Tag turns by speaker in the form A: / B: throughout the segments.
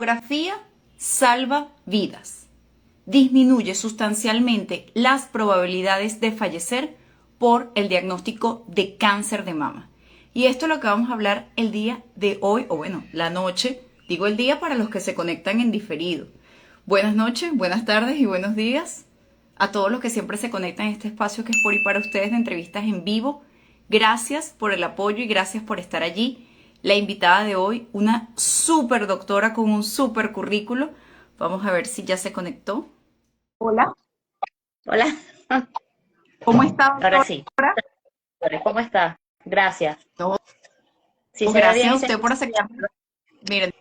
A: Mamografía salva vidas. Disminuye sustancialmente las probabilidades de fallecer por el diagnóstico de cáncer de mama. Y esto es lo que vamos a hablar el día de hoy, o bueno, la noche. Digo el día para los que se conectan en diferido. Buenas noches, buenas tardes y buenos días a todos los que siempre se conectan en este espacio que es por y para ustedes de entrevistas en vivo. Gracias por el apoyo y gracias por estar allí. La invitada de hoy, una súper doctora con un súper currículo. Vamos a ver si ya se conectó. Hola,
B: Hola,
A: ¿cómo está,
B: ahora
A: doctora?
B: sí. ¿Cómo está? Gracias.
A: No,
B: Si se ve
A: gracias
B: bien
A: a
B: y se
A: usted por
B: escucha bien.
A: aceptarme. Miren,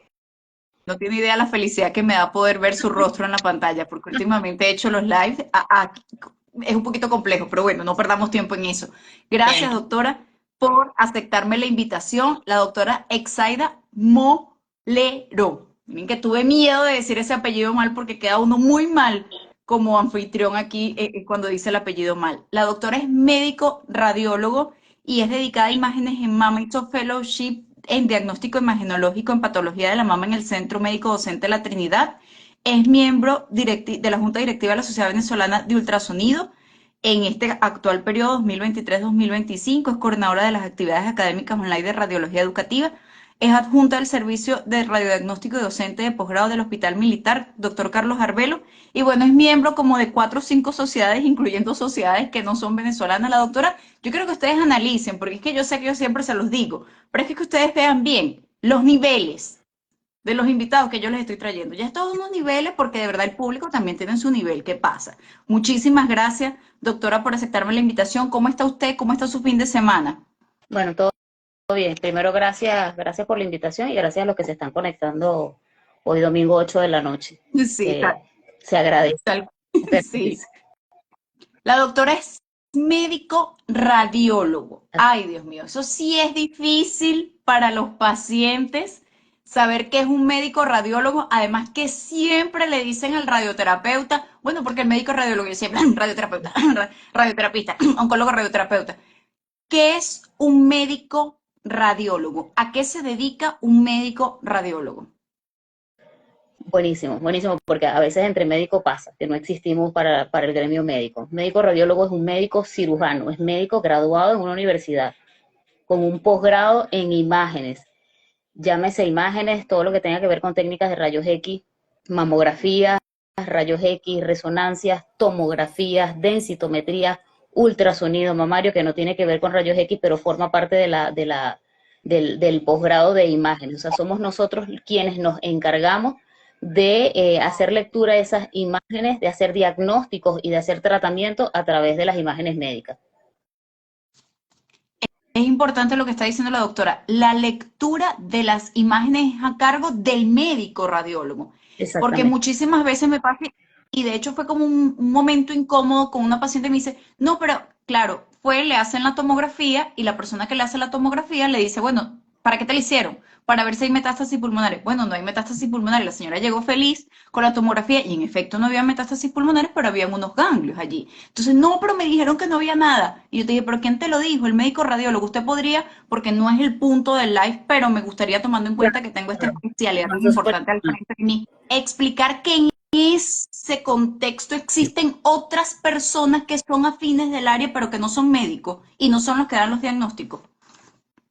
A: no tiene idea la felicidad que me da poder ver su rostro en la pantalla, porque últimamente he hecho los lives. Es un poquito complejo, pero bueno, no perdamos tiempo en eso. Gracias,
B: Bien.
A: doctora, por aceptarme la invitación. La doctora Exaida Molero. Miren que tuve miedo de decir ese apellido mal porque queda uno muy mal como anfitrión aquí cuando dice el apellido mal. La doctora es médico radiólogo y es dedicada a imágenes en Mama Fellowship en diagnóstico imagenológico en patología de la mama en el Centro Médico Docente de la Trinidad. Es miembro de la Junta Directiva de la Sociedad Venezolana de Ultrasonido. En este actual periodo 2023-2025 es coordinadora de las actividades académicas online de radiología educativa. Es adjunta del Servicio de Radiodiagnóstico y Docente de Posgrado del Hospital Militar, doctor Carlos Arbelo. Y bueno, es miembro como de 4 o 5 sociedades, incluyendo sociedades que no son venezolanas. La doctora, yo quiero que ustedes analicen, porque es que yo sé que yo siempre se los digo, pero es que ustedes vean bien los niveles de los invitados que yo les estoy trayendo. Ya es todos unos niveles porque de verdad el público también tiene su nivel. ¿Qué pasa? Muchísimas gracias, doctora, por aceptarme la invitación. ¿Cómo está usted? ¿Cómo está su fin de semana?
B: Bueno, todo bien. Primero, gracias por la invitación y gracias a los que se están conectando hoy domingo 8 de la noche.
A: Sí,
B: Se agradece.
A: tal, sí. La doctora es médico radiólogo. Ay, Dios mío, eso sí es difícil para los pacientes saber que es un médico radiólogo, además que siempre le dicen al radioterapeuta, bueno, porque el médico radiólogo yo siempre, radioterapeuta, radioterapista, oncólogo radioterapeuta. ¿Qué es un médico radiólogo? ¿A qué se dedica un médico radiólogo?
B: Buenísimo, buenísimo, porque a veces entre médico pasa, que no existimos para el gremio médico. Médico radiólogo es un médico cirujano, es médico graduado en una universidad, con un posgrado en imágenes. Llámese imágenes, todo lo que tenga que ver con técnicas de rayos X, mamografías, rayos X, resonancias, tomografías, densitometría, ultrasonido mamario, que no tiene que ver con rayos X, pero forma parte del posgrado de imágenes. O sea, somos nosotros quienes nos encargamos de hacer lectura de esas imágenes, de hacer diagnósticos y de hacer tratamiento a través de las imágenes médicas.
A: Es importante lo que está diciendo la doctora. La lectura de las imágenes es a cargo del médico radiólogo. Porque
B: Exactamente.
A: muchísimas veces me pasa, y de hecho fue como un momento incómodo con una paciente y me dice, no, pero claro, le hacen la tomografía y la persona que le hace la tomografía le dice, bueno, ¿para qué te la hicieron? Para ver si hay metástasis pulmonares. Bueno, no hay metástasis pulmonares. La señora llegó feliz con la tomografía y en efecto no había metástasis pulmonares, pero había unos ganglios allí. Entonces, no, pero me dijeron que no había nada. Y yo te dije, ¿pero quién te lo dijo? El médico radiólogo. Usted podría, porque no es el punto del live, pero me gustaría, tomando en cuenta que tengo esta especialidad tan importante al frente de mí, explicar que en ese contexto existen otras personas que son afines del área, pero que no son médicos y no son los que dan los diagnósticos.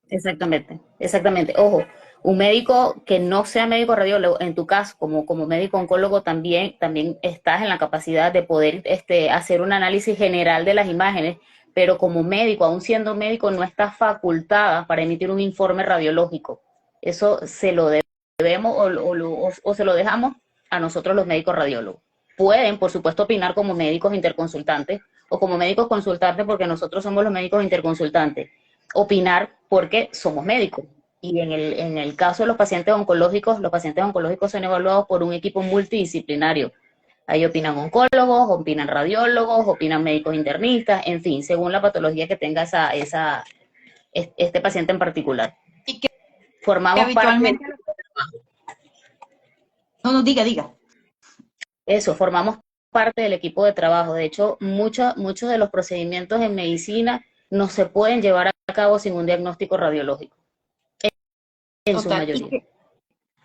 B: Exactamente, exactamente. Ojo, un médico que no sea médico radiólogo, en tu caso, como médico oncólogo, también estás en la capacidad de poder hacer un análisis general de las imágenes, pero como médico, aún siendo médico, no estás facultada para emitir un informe radiológico. Eso se lo debemos o se lo dejamos a nosotros los médicos radiólogos. Pueden, por supuesto, opinar como médicos interconsultantes o como médicos consultantes porque nosotros somos los médicos interconsultantes, opinar porque somos médicos. Y en el caso de los pacientes oncológicos son evaluados por un equipo multidisciplinario. Ahí opinan oncólogos, opinan radiólogos, opinan médicos internistas, en fin, según la patología que tenga este paciente en particular.
A: Y que
B: Formamos parte del
A: habitualmente, no, no, diga.
B: eso, formamos parte del equipo de trabajo. De hecho, muchos de los procedimientos en medicina no se pueden llevar a cabo sin un diagnóstico radiológico, en su
A: Total,
B: mayoría.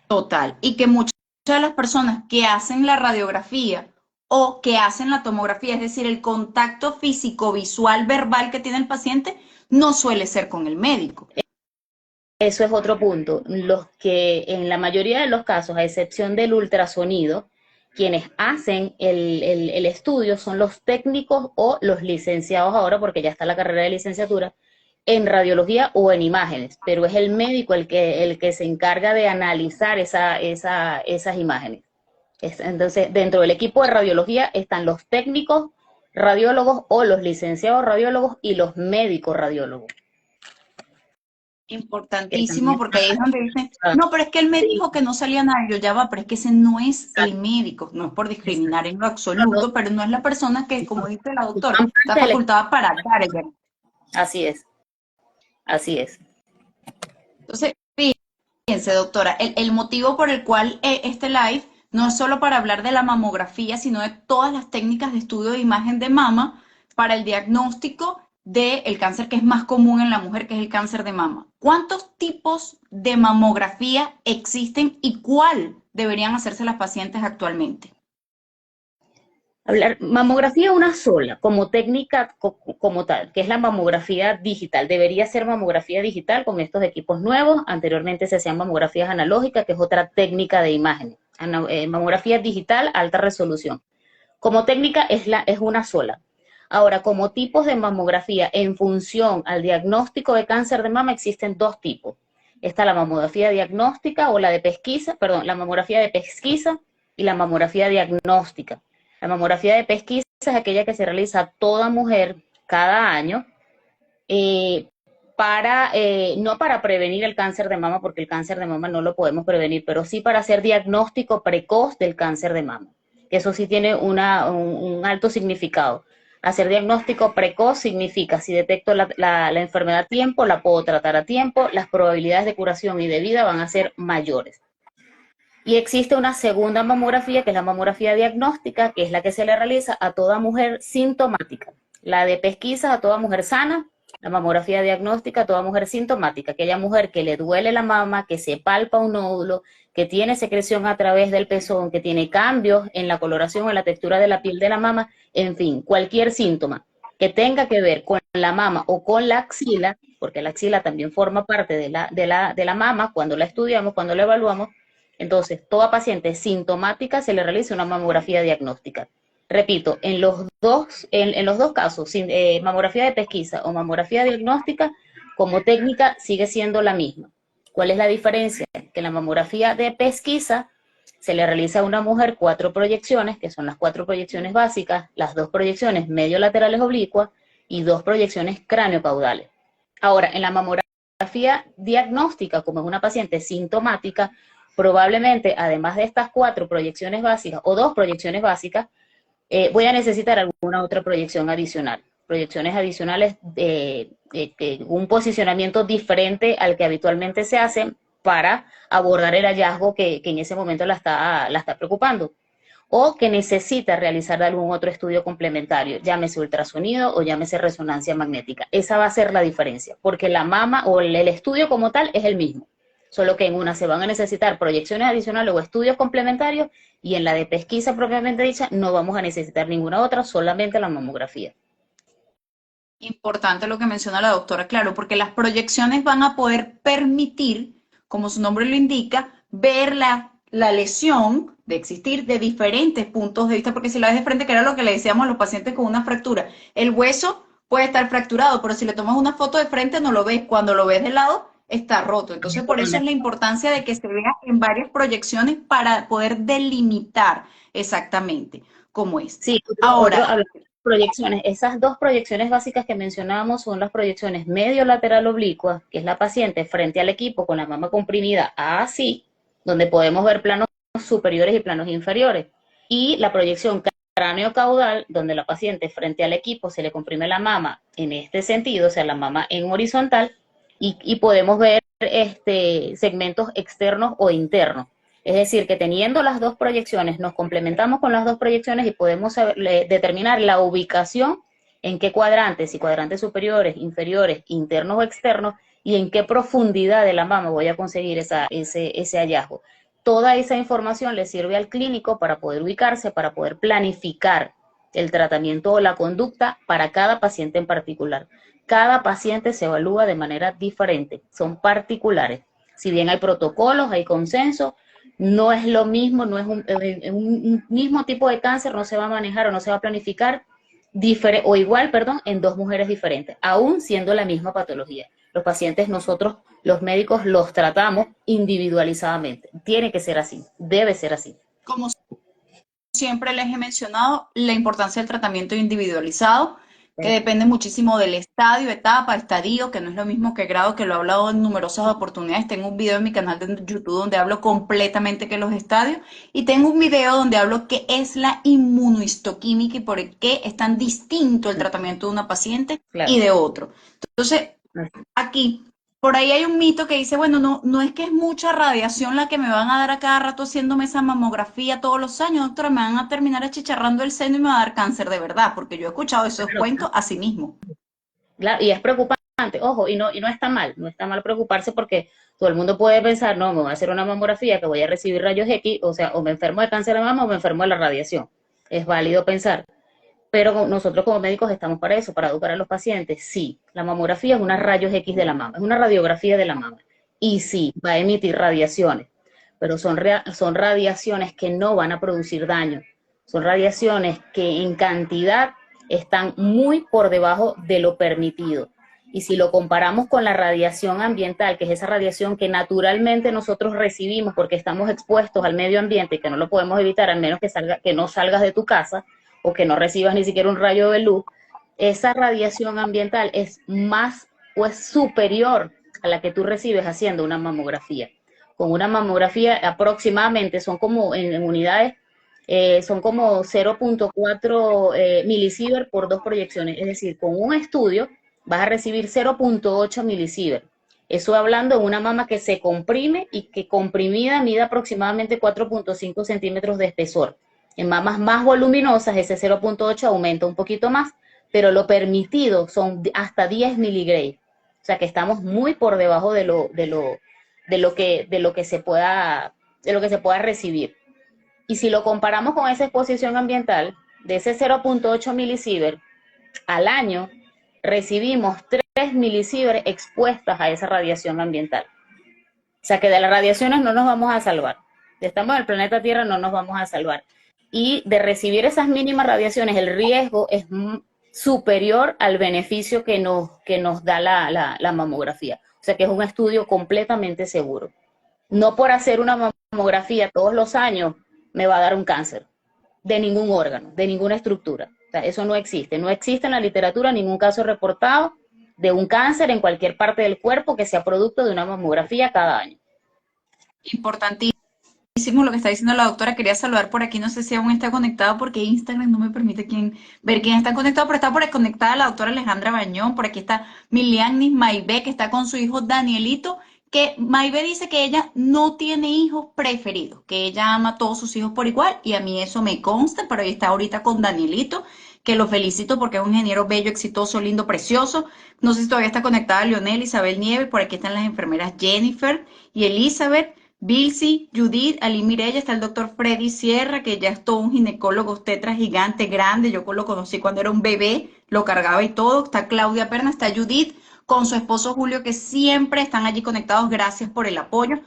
A: total. Y que muchas de las personas que hacen la radiografía o que hacen la tomografía, es decir, el contacto físico, visual, verbal que tiene el paciente, no suele ser con el médico.
B: Eso es otro punto. Los que en la mayoría de los casos, a excepción del ultrasonido, quienes hacen el estudio son los técnicos o los licenciados ahora, porque ya está la carrera de licenciatura, en radiología o en imágenes, pero es el médico el que se encarga de analizar esas imágenes. Entonces, dentro del equipo de radiología están los técnicos radiólogos o los licenciados radiólogos y los médicos radiólogos.
A: Importantísimo, porque ahí es donde dicen, no, pero es que él me dijo que no salía nada. Yo ya va, pero es que ese no es el médico, no es por discriminar en lo absoluto, pero no es la persona que, como dice la doctora, está facultada para dar el diagnóstico.
B: Así es, así es.
A: Entonces, fíjense, doctora, el motivo por el cual este live no es solo para hablar de la mamografía, sino de todas las técnicas de estudio de imagen de mama para el diagnóstico del cáncer que es más común en la mujer, que es el cáncer de mama. ¿Cuántos tipos de mamografía existen y cuál deberían hacerse las pacientes actualmente?
B: Mamografía una sola, como técnica como tal, que es la mamografía digital. Debería ser mamografía digital con estos equipos nuevos. Anteriormente se hacían mamografías analógicas, que es otra técnica de imagen. Mamografía digital, alta resolución. Como técnica es una sola. Ahora, como tipos de mamografía en función al diagnóstico de cáncer de mama existen dos tipos. Está la mamografía diagnóstica o la de pesquisa, perdón, la mamografía de pesquisa y la mamografía diagnóstica. La mamografía de pesquisa es aquella que se realiza a toda mujer cada año no para prevenir el cáncer de mama, porque el cáncer de mama no lo podemos prevenir, pero sí para hacer diagnóstico precoz del cáncer de mama. Eso sí tiene un alto significado. Hacer diagnóstico precoz significa, si detecto la enfermedad a tiempo, la puedo tratar a tiempo, las probabilidades de curación y de vida van a ser mayores. Y existe una segunda mamografía, que es la mamografía diagnóstica, que es la que se le realiza a toda mujer sintomática. La de pesquisa a toda mujer sana, la mamografía diagnóstica a toda mujer sintomática, aquella mujer que le duele la mama, que se palpa un nódulo, que tiene secreción a través del pezón, que tiene cambios en la coloración o en la textura de la piel de la mama, en fin, cualquier síntoma que tenga que ver con la mama o con la axila, porque la axila también forma parte de la mama cuando la estudiamos, cuando la evaluamos. Entonces, toda paciente sintomática se le realiza una mamografía diagnóstica. Repito, en los dos casos, mamografía de pesquisa o mamografía diagnóstica, como técnica sigue siendo la misma. ¿Cuál es la diferencia? Que en la mamografía de pesquisa se le realiza a una mujer 4 proyecciones, que son las 4 proyecciones básicas, las 2 proyecciones medio-laterales oblicuas y 2 proyecciones cráneo-caudales. Ahora, en la mamografía diagnóstica, como es una paciente sintomática, probablemente, además de estas 4 proyecciones básicas o 2 proyecciones básicas, voy a necesitar alguna otra proyección adicional. Proyecciones adicionales de un posicionamiento diferente al que habitualmente se hace para abordar el hallazgo que en ese momento la está preocupando. O que necesita realizar algún otro estudio complementario, llámese ultrasonido o llámese resonancia magnética. Esa va a ser la diferencia, porque la mama o el estudio como tal es el mismo. Solo que en una se van a necesitar proyecciones adicionales o estudios complementarios y en la de pesquisa propiamente dicha no vamos a necesitar ninguna otra, solamente la mamografía.
A: Importante lo que menciona la doctora, claro, porque las proyecciones van a poder permitir, como su nombre lo indica, ver la lesión de existir de diferentes puntos de vista, porque si la ves de frente, que era lo que le decíamos a los pacientes con una fractura, el hueso puede estar fracturado, pero si le tomas una foto de frente no lo ves, cuando lo ves de lado está roto. Entonces, por eso es la importancia de que se vea en varias proyecciones para poder delimitar exactamente cómo es.
B: Sí, ahora, proyecciones, esas 2 proyecciones básicas que mencionábamos son las proyecciones medio lateral oblicua, que es la paciente frente al equipo con la mama comprimida así, donde podemos ver planos superiores y planos inferiores, y la proyección cráneo caudal, donde la paciente frente al equipo se le comprime la mama en este sentido, o sea, la mama en horizontal, y podemos ver segmentos externos o internos. Es decir, que teniendo las 2 proyecciones, nos complementamos con las 2 proyecciones y podemos determinar la ubicación en qué cuadrantes, si cuadrantes superiores, inferiores, internos o externos, y en qué profundidad de la mama voy a conseguir ese hallazgo. toda esa información le sirve al clínico para poder ubicarse, para poder planificar el tratamiento o la conducta para cada paciente en particular. Cada paciente se evalúa de manera diferente, son particulares. Si bien hay protocolos, hay consenso, no es lo mismo, no es un mismo tipo de cáncer, no se va a manejar o no se va a planificar o igual, perdón, en dos mujeres diferentes, aún siendo la misma patología. Los pacientes nosotros, los médicos, los tratamos individualizadamente. Tiene que ser así, debe ser así.
A: Como siempre les he mencionado, la importancia del tratamiento individualizado, que depende muchísimo del estadio, etapa, estadio, que no es lo mismo que grado, que lo he hablado en numerosas oportunidades. Tengo un video en mi canal de YouTube donde hablo completamente que los estadios, y tengo un video donde hablo qué es la inmunohistoquímica y por qué es tan distinto el tratamiento de una paciente y de otro. Entonces, aquí, por ahí hay un mito que dice, bueno, no es que es mucha radiación la que me van a dar a cada rato haciéndome esa mamografía todos los años, doctora, me van a terminar achicharrando el seno y me va a dar cáncer de verdad, porque yo he escuchado esos cuentos así mismo.
B: Claro, y es preocupante, ojo, y no está mal, no está mal preocuparse porque todo el mundo puede pensar, no, me voy a hacer una mamografía que voy a recibir rayos X, o sea, o me enfermo de cáncer de mama o me enfermo de la radiación. Es válido pensar. Pero nosotros como médicos estamos para eso, para educar a los pacientes. Sí, la mamografía es una rayos X de la mama, es una radiografía de la mama. Y sí, va a emitir radiaciones, pero son radiaciones que no van a producir daño. Son radiaciones que en cantidad están muy por debajo de lo permitido. Y si lo comparamos con la radiación ambiental, que es esa radiación que naturalmente nosotros recibimos porque estamos expuestos al medio ambiente y que no lo podemos evitar, al menos que no salgas de tu casa, o que no recibas ni siquiera un rayo de luz, esa radiación ambiental es más o es superior a la que tú recibes haciendo una mamografía. Con una mamografía aproximadamente son como en unidades, son como 0.4 milisievert por dos proyecciones, es decir, con un estudio vas a recibir 0.8 milisievert. Eso hablando de una mama que se comprime y que comprimida mide aproximadamente 4.5 centímetros de espesor. En mamas más voluminosas ese 0.8 aumenta un poquito más, pero lo permitido son hasta 10 miligray. O sea que estamos muy por debajo de lo que se pueda recibir. Y si lo comparamos con esa exposición ambiental, de ese 0.8 milisievert al año, recibimos 3 milisievert expuestas a esa radiación ambiental. O sea que de las radiaciones no nos vamos a salvar. Si estamos en el planeta Tierra no nos vamos a salvar. Y de recibir esas mínimas radiaciones, el riesgo es superior al beneficio que nos da la mamografía. O sea que es un estudio completamente seguro. No por hacer una mamografía todos los años me va a dar un cáncer de ningún órgano, de ninguna estructura. O sea, eso no existe. No existe en la literatura ningún caso reportado de un cáncer en cualquier parte del cuerpo que sea producto de una mamografía cada año.
A: Importantísimo lo que está diciendo la doctora. Quería saludar por aquí, no sé si aún está conectado porque Instagram no me permite ver quién está conectado, pero está por ahí conectada la doctora Alejandra Bañón. Por aquí está Milianis Maibé, que está con su hijo Danielito, que Maibé dice que ella no tiene hijos preferidos, que ella ama a todos sus hijos por igual, y a mí eso me consta, pero ella está ahorita con Danielito, que lo felicito porque es un ingeniero bello, exitoso, lindo, precioso. No sé si todavía está conectada Leonel, Isabel Nieves, por aquí están las enfermeras Jennifer y Elizabeth, Bilsi, Judith, Ali Mireya, está el doctor Freddy Sierra, que ya es todo un ginecólogo obstetra gigante, grande, yo lo conocí cuando era un bebé, lo cargaba y todo. Está Claudia Perna, está Judith con su esposo Julio, que siempre están allí conectados. Gracias por el apoyo.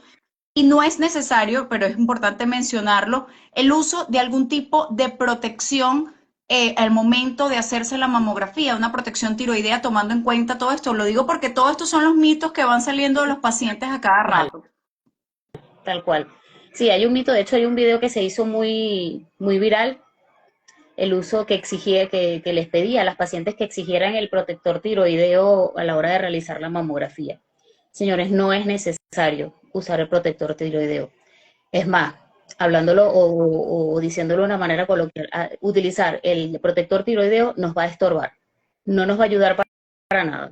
A: Y no es necesario, pero es importante mencionarlo, el uso de algún tipo de protección al momento de hacerse la mamografía, una protección tiroidea, tomando en cuenta todo esto. Lo digo porque todos estos son los mitos que van saliendo de los pacientes a cada rato.
B: Tal cual. Sí, hay un mito, de hecho hay un video que se hizo muy, muy viral, el uso que exigía, que les pedía a las pacientes que exigieran el protector tiroideo a la hora de realizar la mamografía. Señores, no es necesario usar el protector tiroideo. Es más, hablándolo o diciéndolo de una manera coloquial, utilizar el protector tiroideo nos va a estorbar, no nos va a ayudar para nada,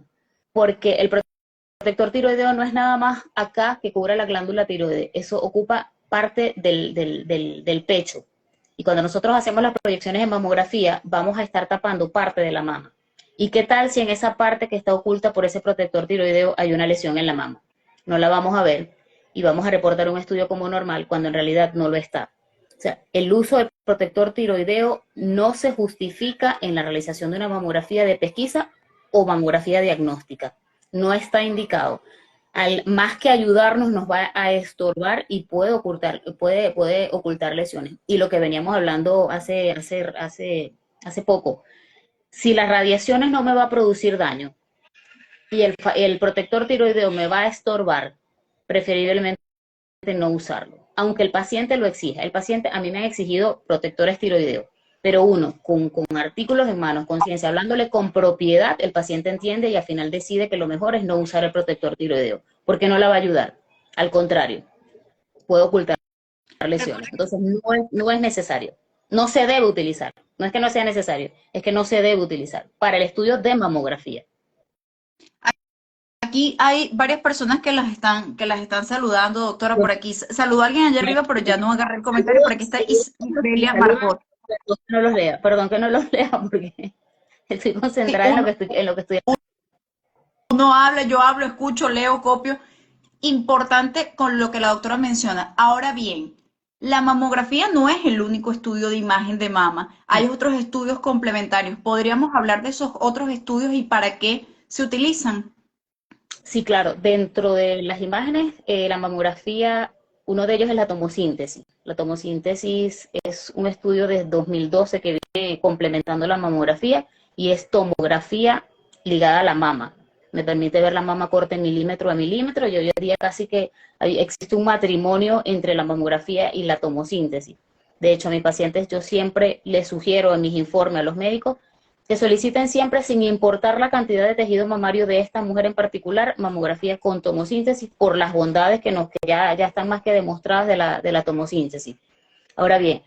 B: porque el protector tiroideo no es nada más acá que cubre la glándula tiroides, eso ocupa parte del pecho. Y cuando nosotros hacemos las proyecciones en mamografía, vamos a estar tapando parte de la mama. ¿Y qué tal si en esa parte que está oculta por ese protector tiroideo hay una lesión en la mama? No la vamos a ver. y vamos a reportar un estudio como normal cuando en realidad no lo está. O sea, el uso del protector tiroideo no se justifica en la realización de una mamografía de pesquisa o mamografía diagnóstica. No está indicado. Más que ayudarnos, nos va a estorbar y puede ocultar lesiones. Y lo que veníamos hablando hace poco, si las radiaciones no me va a producir daño y el protector tiroideo me va a estorbar, preferiblemente no usarlo, aunque el paciente lo exija. El paciente, a mí me han exigido protectores tiroideos, pero uno, con artículos en manos, con ciencia, hablándole con propiedad, el paciente entiende y al final decide que lo mejor es no usar el protector tiroideo, porque no la va a ayudar. Al contrario, puede ocultar lesiones. Entonces, no es necesario. No se debe utilizar. No es que no sea necesario, es que no se debe utilizar para el estudio de mamografía.
A: Aquí hay varias personas que las están saludando, doctora. Por aquí saludó a alguien allá arriba, pero ya no agarré el comentario. Por aquí está Isabela Margot.
B: Perdón que no los lea porque estoy
A: Sí,
B: concentrada en lo que estoy.
A: uno habla, yo hablo, escucho, leo, copio. Importante con lo que la doctora menciona. Ahora bien, la mamografía no es el único estudio de imagen de mama. Hay otros estudios complementarios. ¿Podríamos hablar de esos otros estudios y para qué se utilizan?
B: Sí, claro, dentro de las imágenes, la mamografía, uno de ellos es la tomosíntesis. La tomosíntesis es un estudio de 2012 que viene complementando la mamografía y es tomografía ligada a la mama. Me permite ver la mama corta milímetro a milímetro y hoy en día casi que existe un matrimonio entre la mamografía y la tomosíntesis. De hecho, a mis pacientes yo siempre les sugiero en mis informes a los médicos que soliciten siempre, sin importar la cantidad de tejido mamario de esta mujer en particular, mamografía con tomosíntesis por las bondades que ya están más que demostradas de la tomosíntesis. Ahora bien,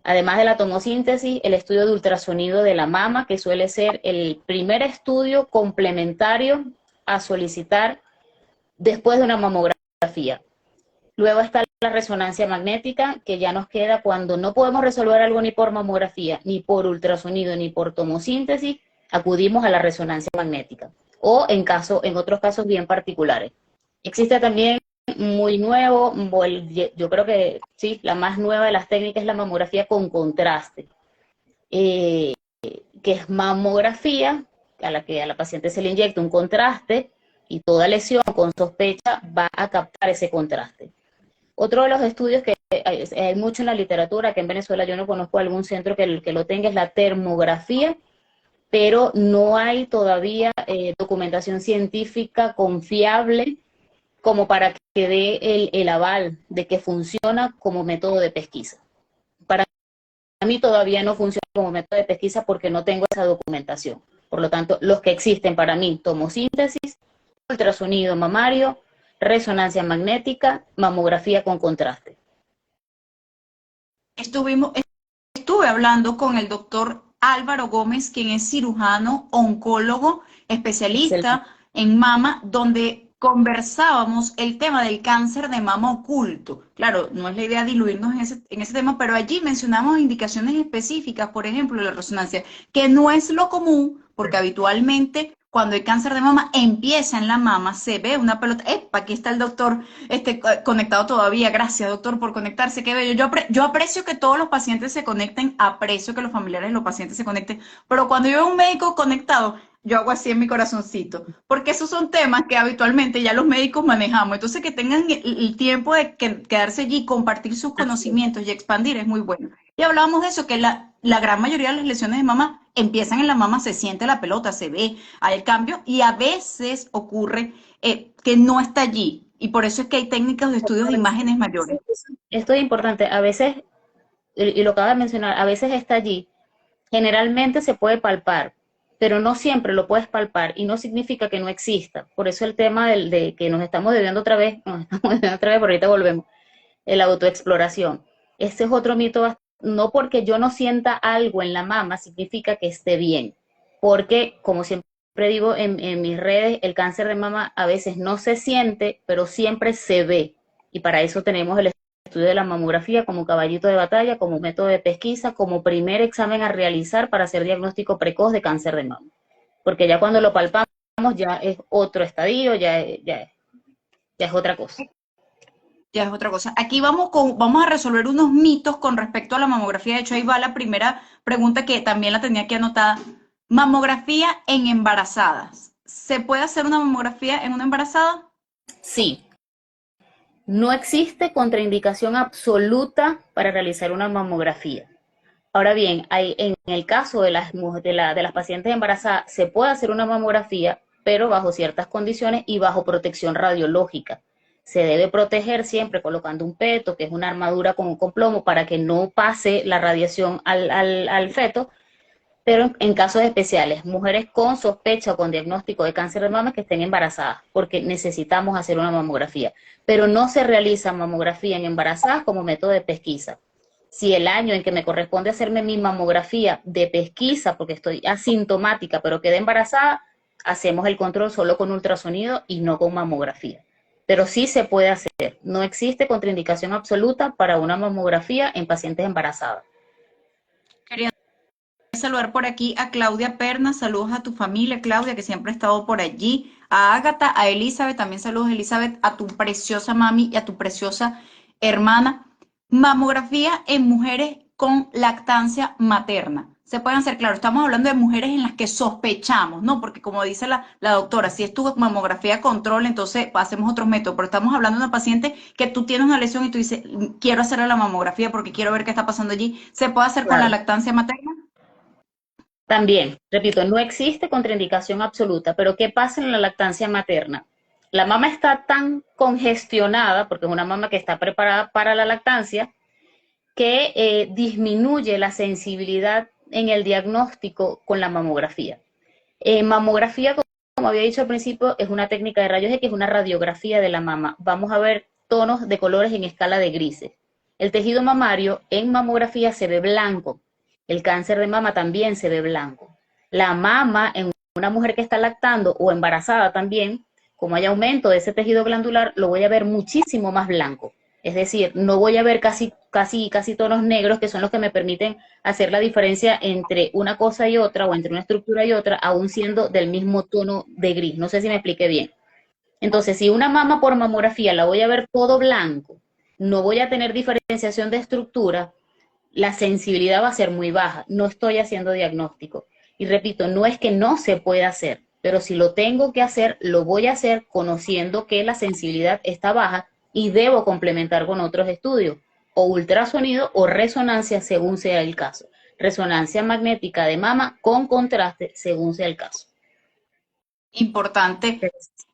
B: además de la tomosíntesis, el estudio de ultrasonido de la mama, que suele ser el primer estudio complementario a solicitar después de una mamografía. Luego está la resonancia magnética, que ya nos queda cuando no podemos resolver algo ni por mamografía, ni por ultrasonido, ni por tomosíntesis, acudimos a la resonancia magnética. O en otros casos bien particulares. Existe también muy nuevo, yo creo que sí, la más nueva de las técnicas es la mamografía con contraste, que es mamografía a la que a la paciente se le inyecta un contraste y toda lesión con sospecha va a captar ese contraste. Otro de los estudios que hay mucho en la literatura, que en Venezuela yo no conozco algún centro que lo tenga, es la termografía, pero no hay todavía documentación científica confiable como para que dé el aval de que funciona como método de pesquisa. Para mí todavía no funciona como método de pesquisa porque no tengo esa documentación. Por lo tanto, los que existen para mí, tomosíntesis, ultrasonido mamario, resonancia magnética, mamografía con contraste.
A: Estuve hablando con el doctor Álvaro Gómez, quien es cirujano, oncólogo,
B: Excelente.
A: especialista en mama, donde conversábamos el tema del cáncer de mama oculto. Claro, no es la idea diluirnos en ese tema, pero allí mencionamos indicaciones específicas, por ejemplo, la resonancia, que no es lo común, porque habitualmente cuando el cáncer de mama empieza en la mama, se ve una pelota. ¡Epa! Aquí está el doctor conectado todavía. Gracias, doctor, por conectarse. Qué bello. Yo aprecio que todos los pacientes se conecten, aprecio que los familiares de los pacientes se conecten, pero cuando yo veo un médico conectado, yo hago así en mi corazoncito, porque esos son temas que habitualmente ya los médicos manejamos. Entonces, que tengan el tiempo de quedarse allí, compartir sus conocimientos y expandir es muy bueno. Y hablábamos de eso, que la gran mayoría de las lesiones de mama empiezan en la mama, se siente la pelota, se ve, hay el cambio, y a veces ocurre que no está allí. Y por eso es que hay técnicas de estudios de imágenes mayores.
B: Esto es importante. A veces, y lo acabo de mencionar, a veces está allí. Generalmente se puede palpar, pero no siempre lo puedes palpar y no significa que no exista. Por eso el tema de que nos estamos debiendo otra vez, pero ahorita volvemos, la autoexploración. Este es otro mito, no porque yo no sienta algo en la mama significa que esté bien, porque como siempre digo en mis redes, el cáncer de mama a veces no se siente, pero siempre se ve. Y para eso tenemos el estudio de la mamografía como caballito de batalla, como método de pesquisa, como primer examen a realizar para hacer diagnóstico precoz de cáncer de mama. Porque ya cuando lo palpamos ya es otro estadio, ya es otra cosa.
A: ya es otra cosa. Aquí vamos a resolver unos mitos con respecto a la mamografía. De hecho, ahí va la primera pregunta que también la tenía aquí anotada. Mamografía en embarazadas. ¿Se puede hacer una mamografía en una embarazada?
B: Sí, no existe contraindicación absoluta para realizar una mamografía. Ahora bien, en el caso de las pacientes embarazadas, se puede hacer una mamografía, pero bajo ciertas condiciones y bajo protección radiológica. Se debe proteger siempre colocando un peto, que es una armadura con plomo, para que no pase la radiación al feto, pero en casos especiales, mujeres con sospecha o con diagnóstico de cáncer de mama que estén embarazadas, porque necesitamos hacer una mamografía. Pero no se realiza mamografía en embarazadas como método de pesquisa. Si el año en que me corresponde hacerme mi mamografía de pesquisa, porque estoy asintomática, pero quedé embarazada, hacemos el control solo con ultrasonido y no con mamografía. Pero sí se puede hacer. No existe contraindicación absoluta para una mamografía en pacientes embarazadas.
A: Quería saludar por aquí a Claudia Perna. Saludos a tu familia, Claudia, que siempre ha estado por allí. A Ágata, a Elizabeth, también saludos, Elizabeth, a tu preciosa mami y a tu preciosa hermana. Mamografía en mujeres con lactancia materna. Se pueden hacer, claro, estamos hablando de mujeres en las que sospechamos, ¿no? Porque como dice la doctora, si es tu mamografía control, entonces hacemos otros métodos, pero estamos hablando de una paciente que tú tienes una lesión y tú dices, quiero hacerle la mamografía porque quiero ver qué está pasando allí. ¿Se puede hacer con la
B: Claro.
A: lactancia materna?
B: También, repito, no existe contraindicación absoluta, pero ¿qué pasa en la lactancia materna? La mama está tan congestionada, porque es una mama que está preparada para la lactancia, que disminuye la sensibilidad en el diagnóstico con la mamografía. Mamografía, como había dicho al principio, es una técnica de rayos X, es una radiografía de la mama. Vamos a ver tonos de colores en escala de grises. El tejido mamario en mamografía se ve blanco. El cáncer de mama también se ve blanco. La mama en una mujer que está lactando o embarazada también, como hay aumento de ese tejido glandular, lo voy a ver muchísimo más blanco. Es decir, no voy a ver casi tonos negros, que son los que me permiten hacer la diferencia entre una cosa y otra, o entre una estructura y otra, aún siendo del mismo tono de gris. No sé si me expliqué bien. Entonces, si una mama por mamografía la voy a ver todo blanco, no voy a tener diferenciación de estructura, la sensibilidad va a ser muy baja. No estoy haciendo diagnóstico. Y repito, no es que no se pueda hacer, pero si lo tengo que hacer, lo voy a hacer conociendo que la sensibilidad está baja y debo complementar con otros estudios, o ultrasonido o resonancia según sea el caso. Resonancia magnética de mama con contraste según sea el caso.
A: Importante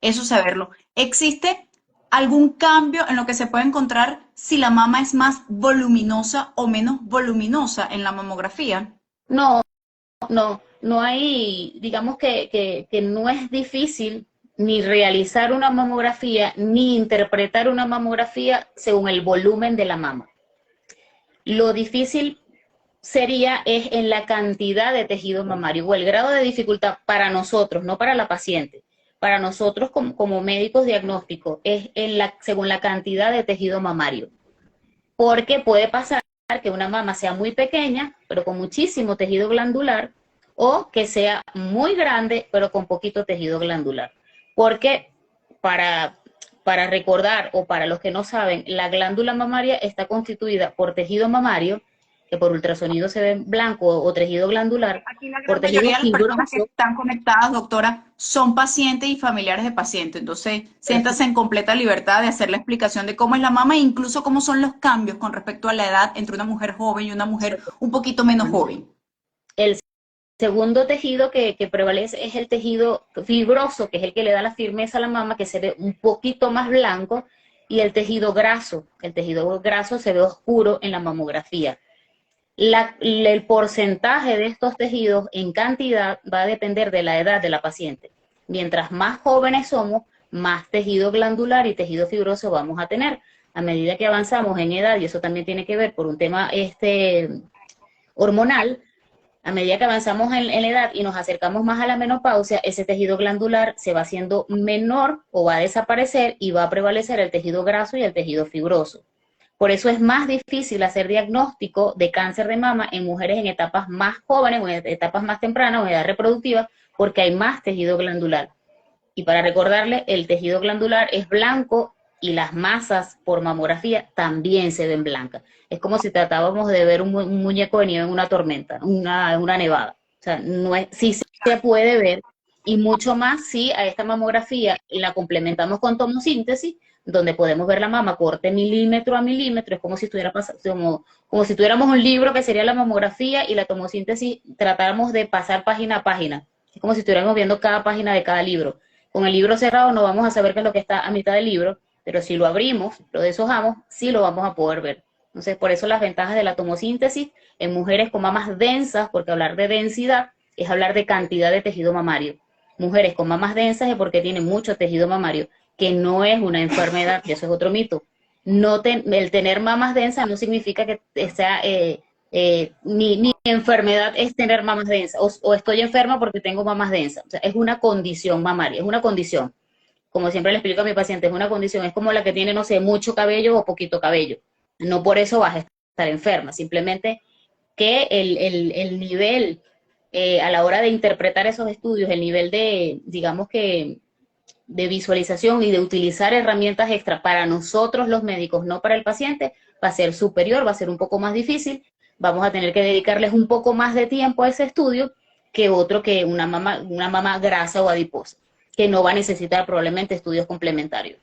A: eso saberlo. ¿Existe algún cambio en lo que se puede encontrar si la mama es más voluminosa o menos voluminosa en la mamografía?
B: No, no hay, digamos que no es difícil ni realizar una mamografía ni interpretar una mamografía según el volumen de la mama. Lo difícil sería es en la cantidad de tejido mamario o el grado de dificultad para nosotros, no para la paciente. Para nosotros como médicos diagnósticos es según la cantidad de tejido mamario. Porque puede pasar que una mama sea muy pequeña, pero con muchísimo tejido glandular, o que sea muy grande, pero con poquito tejido glandular. Porque para, para recordar, o para los que no saben, la glándula mamaria está constituida por tejido mamario, que por ultrasonido se ve blanco, o tejido glandular,
A: Aquí la
B: por
A: gran
B: tejido
A: mayoría de las personas que
B: fibroso.
A: están conectadas, doctora, son pacientes y familiares de pacientes. Entonces, siéntase en completa libertad de hacer la explicación de cómo es la mama e incluso cómo son los cambios con respecto a la edad entre una mujer joven y una mujer un poquito menos joven.
B: El segundo tejido que prevalece es el tejido fibroso, que es el que le da la firmeza a la mama, que se ve un poquito más blanco, y el tejido graso. El tejido graso se ve oscuro en la mamografía. El porcentaje de estos tejidos en cantidad va a depender de la edad de la paciente. Mientras más jóvenes somos, más tejido glandular y tejido fibroso vamos a tener. A medida que avanzamos en edad, y eso también tiene que ver por un tema hormonal, a medida que avanzamos en la edad y nos acercamos más a la menopausia, ese tejido glandular se va haciendo menor o va a desaparecer y va a prevalecer el tejido graso y el tejido fibroso. Por eso es más difícil hacer diagnóstico de cáncer de mama en mujeres en etapas más jóvenes o en etapas más tempranas o en edad reproductiva, porque hay más tejido glandular. Y para recordarle, el tejido glandular es blanco y las masas por mamografía también se ven blancas. Es como si tratábamos de ver un muñeco de nieve en una tormenta, una nevada. O sea, no es, sí se puede ver, y mucho más si a esta mamografía la complementamos con tomosíntesis, donde podemos ver la mama corte milímetro a milímetro. Es como si estuviera como si tuviéramos un libro que sería la mamografía, y la tomosíntesis tratáramos de pasar página a página. Es como si estuviéramos viendo cada página de cada libro. Con el libro cerrado no vamos a saber qué es lo que está a mitad del libro, pero si lo abrimos, lo deshojamos, sí lo vamos a poder ver. Entonces, por eso las ventajas de la tomosíntesis en mujeres con mamas densas, porque hablar de densidad es hablar de cantidad de tejido mamario. Mujeres con mamas densas es porque tienen mucho tejido mamario, que no es una enfermedad, y eso es otro mito. El tener mamas densas no significa que sea mi enfermedad es tener mamas densas, o estoy enferma porque tengo mamas densas. O sea, es una condición mamaria, es una condición. Como siempre le explico a mi paciente, es una condición, es como la que tiene, no sé, mucho cabello o poquito cabello. No por eso vas a estar enferma, simplemente que el nivel a la hora de interpretar esos estudios, el nivel de, digamos que, de visualización y de utilizar herramientas extra para nosotros los médicos, no para el paciente, va a ser superior, va a ser un poco más difícil, vamos a tener que dedicarles un poco más de tiempo a ese estudio que otro que una mama grasa o adiposa, que no va a necesitar probablemente estudios complementarios.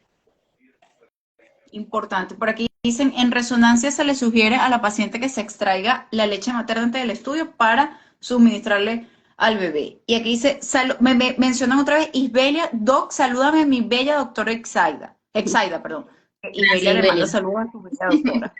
A: Importante. Por aquí dicen, en resonancia se le sugiere a la paciente que se extraiga la leche materna antes del estudio para suministrarle al bebé. Y aquí dice, me mencionan otra vez, Isbelia, Doc, salúdame mi bella doctora Exaida. Exaida, perdón. Isbelia le manda saludos a su bella doctora.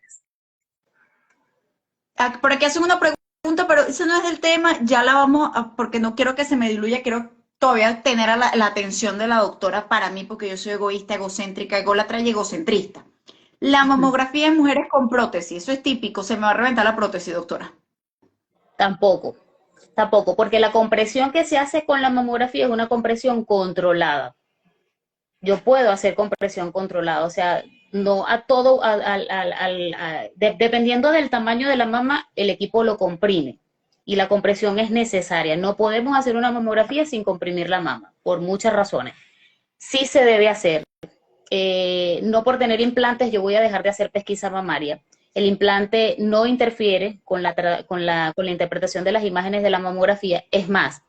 A: Por aquí hacen una pregunta, pero eso no es el tema, ya la vamos a, porque no quiero que se me diluya, quiero todavía tener a la atención de la doctora para mí, porque yo soy egoísta, egocéntrica, ególatra y egocentrista. La mamografía en mujeres con prótesis, eso es típico, se me va a reventar la prótesis, doctora.
B: Tampoco, tampoco, porque la compresión que se hace con la mamografía es una compresión controlada. Yo puedo hacer compresión controlada, o sea, no a todo, dependiendo del tamaño de la mama, el equipo lo comprime y la compresión es necesaria. No podemos hacer una mamografía sin comprimir la mama, por muchas razones. Sí se debe hacer. No por tener implantes yo voy a dejar de hacer pesquisa mamaria. El implante no interfiere con la interpretación de las imágenes de la mamografía. Es más,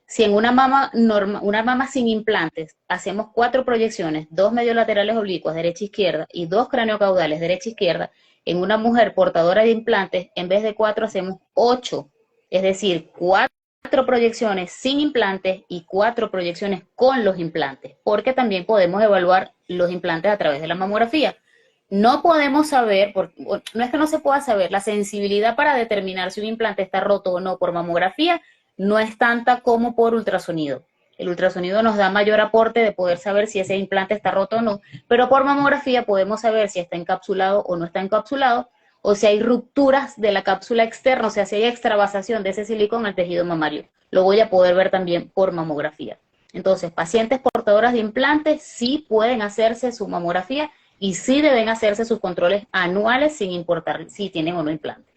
B: si en una mama sin implantes hacemos 4 proyecciones, 2 mediolaterales oblicuas, derecha e izquierda, y 2 craneocaudales, derecha e izquierda, en una mujer portadora de implantes, en vez de 4 hacemos 8, es decir, 4 proyecciones sin implantes y 4 proyecciones con los implantes, porque también podemos evaluar los implantes a través de la mamografía. No podemos saber, no es que no se pueda saber, la sensibilidad para determinar si un implante está roto o no por mamografía no es tanta como por ultrasonido. El ultrasonido nos da mayor aporte de poder saber si ese implante está roto o no, pero por mamografía podemos saber si está encapsulado o no está encapsulado, o si hay rupturas de la cápsula externa, o sea, si hay extravasación de ese silicón al tejido mamario. Lo voy a poder ver también por mamografía. Entonces, pacientes portadoras de implantes sí pueden hacerse su mamografía y sí deben hacerse sus controles anuales sin importar si tienen o no implante.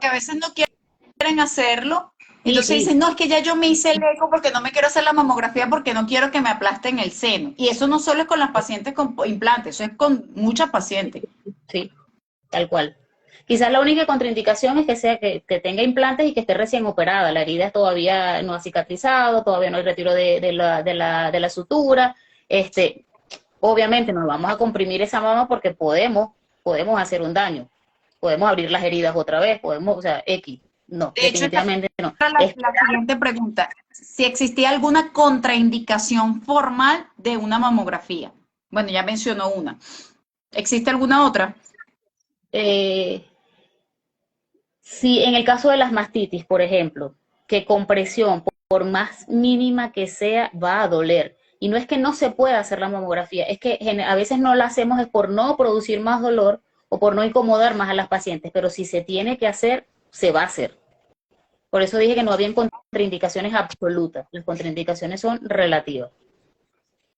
A: Que a veces no quieren hacerlo. Entonces dicen, no, es que ya yo me hice el eco porque no me quiero hacer la mamografía porque no quiero que me aplasten el seno. Y eso no solo es con las pacientes con implantes, eso es con muchas pacientes.
B: Sí, tal cual. Quizás la única contraindicación es que sea que tenga implantes y que esté recién operada. La herida todavía no ha cicatrizado, todavía no hay retiro de la sutura. Obviamente no vamos a comprimir esa mama porque podemos hacer un daño. Podemos abrir las heridas otra vez, o sea, X. No,
A: de hecho,
B: definitivamente no.
A: La siguiente pregunta, si existía alguna contraindicación formal de una mamografía. Bueno, ya mencionó una. ¿Existe alguna otra?
B: Sí, en el caso de las mastitis, por ejemplo, que compresión, por más mínima que sea, va a doler. Y no es que no se pueda hacer la mamografía, es que a veces no la hacemos es por no producir más dolor o por no incomodar más a las pacientes, pero si se tiene que hacer, se va a hacer. Por eso dije que no habían contraindicaciones absolutas, las contraindicaciones son relativas.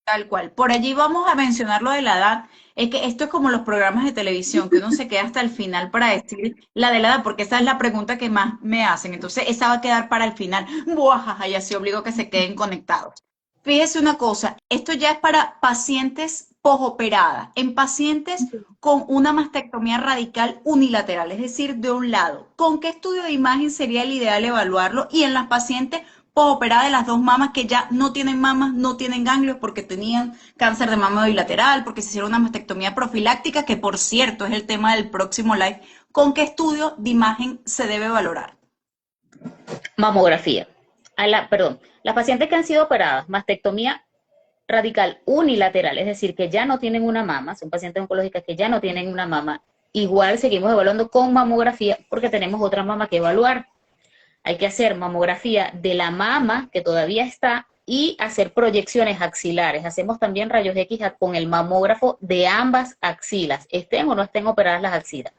A: Tal cual. Por allí vamos a mencionar lo de la edad. Es que esto es como los programas de televisión, que uno se queda hasta el final para decir la de la edad, porque esa es la pregunta que más me hacen. Entonces, esa va a quedar para el final. Buajaja, y así obligo a que se queden conectados. Fíjese una cosa, esto ya es para pacientes posoperada en pacientes con una mastectomía radical unilateral, es decir, de un lado. ¿Con qué estudio de imagen sería el ideal evaluarlo? Y en las pacientes posoperadas de las dos mamas que ya no tienen mamas, no tienen ganglios porque tenían cáncer de mama bilateral, porque se hicieron una mastectomía profiláctica, que por cierto es el tema del próximo live. ¿Con qué estudio de imagen se debe valorar?
B: Mamografía. Perdón, las pacientes que han sido operadas, mastectomía radical unilateral, es decir, que ya no tienen una mama, son pacientes oncológicas que ya no tienen una mama, igual seguimos evaluando con mamografía porque tenemos otra mama que evaluar. Hay que hacer mamografía de la mama que todavía está y hacer proyecciones axilares. Hacemos también rayos X con el mamógrafo de ambas axilas, estén o no estén operadas las axilas.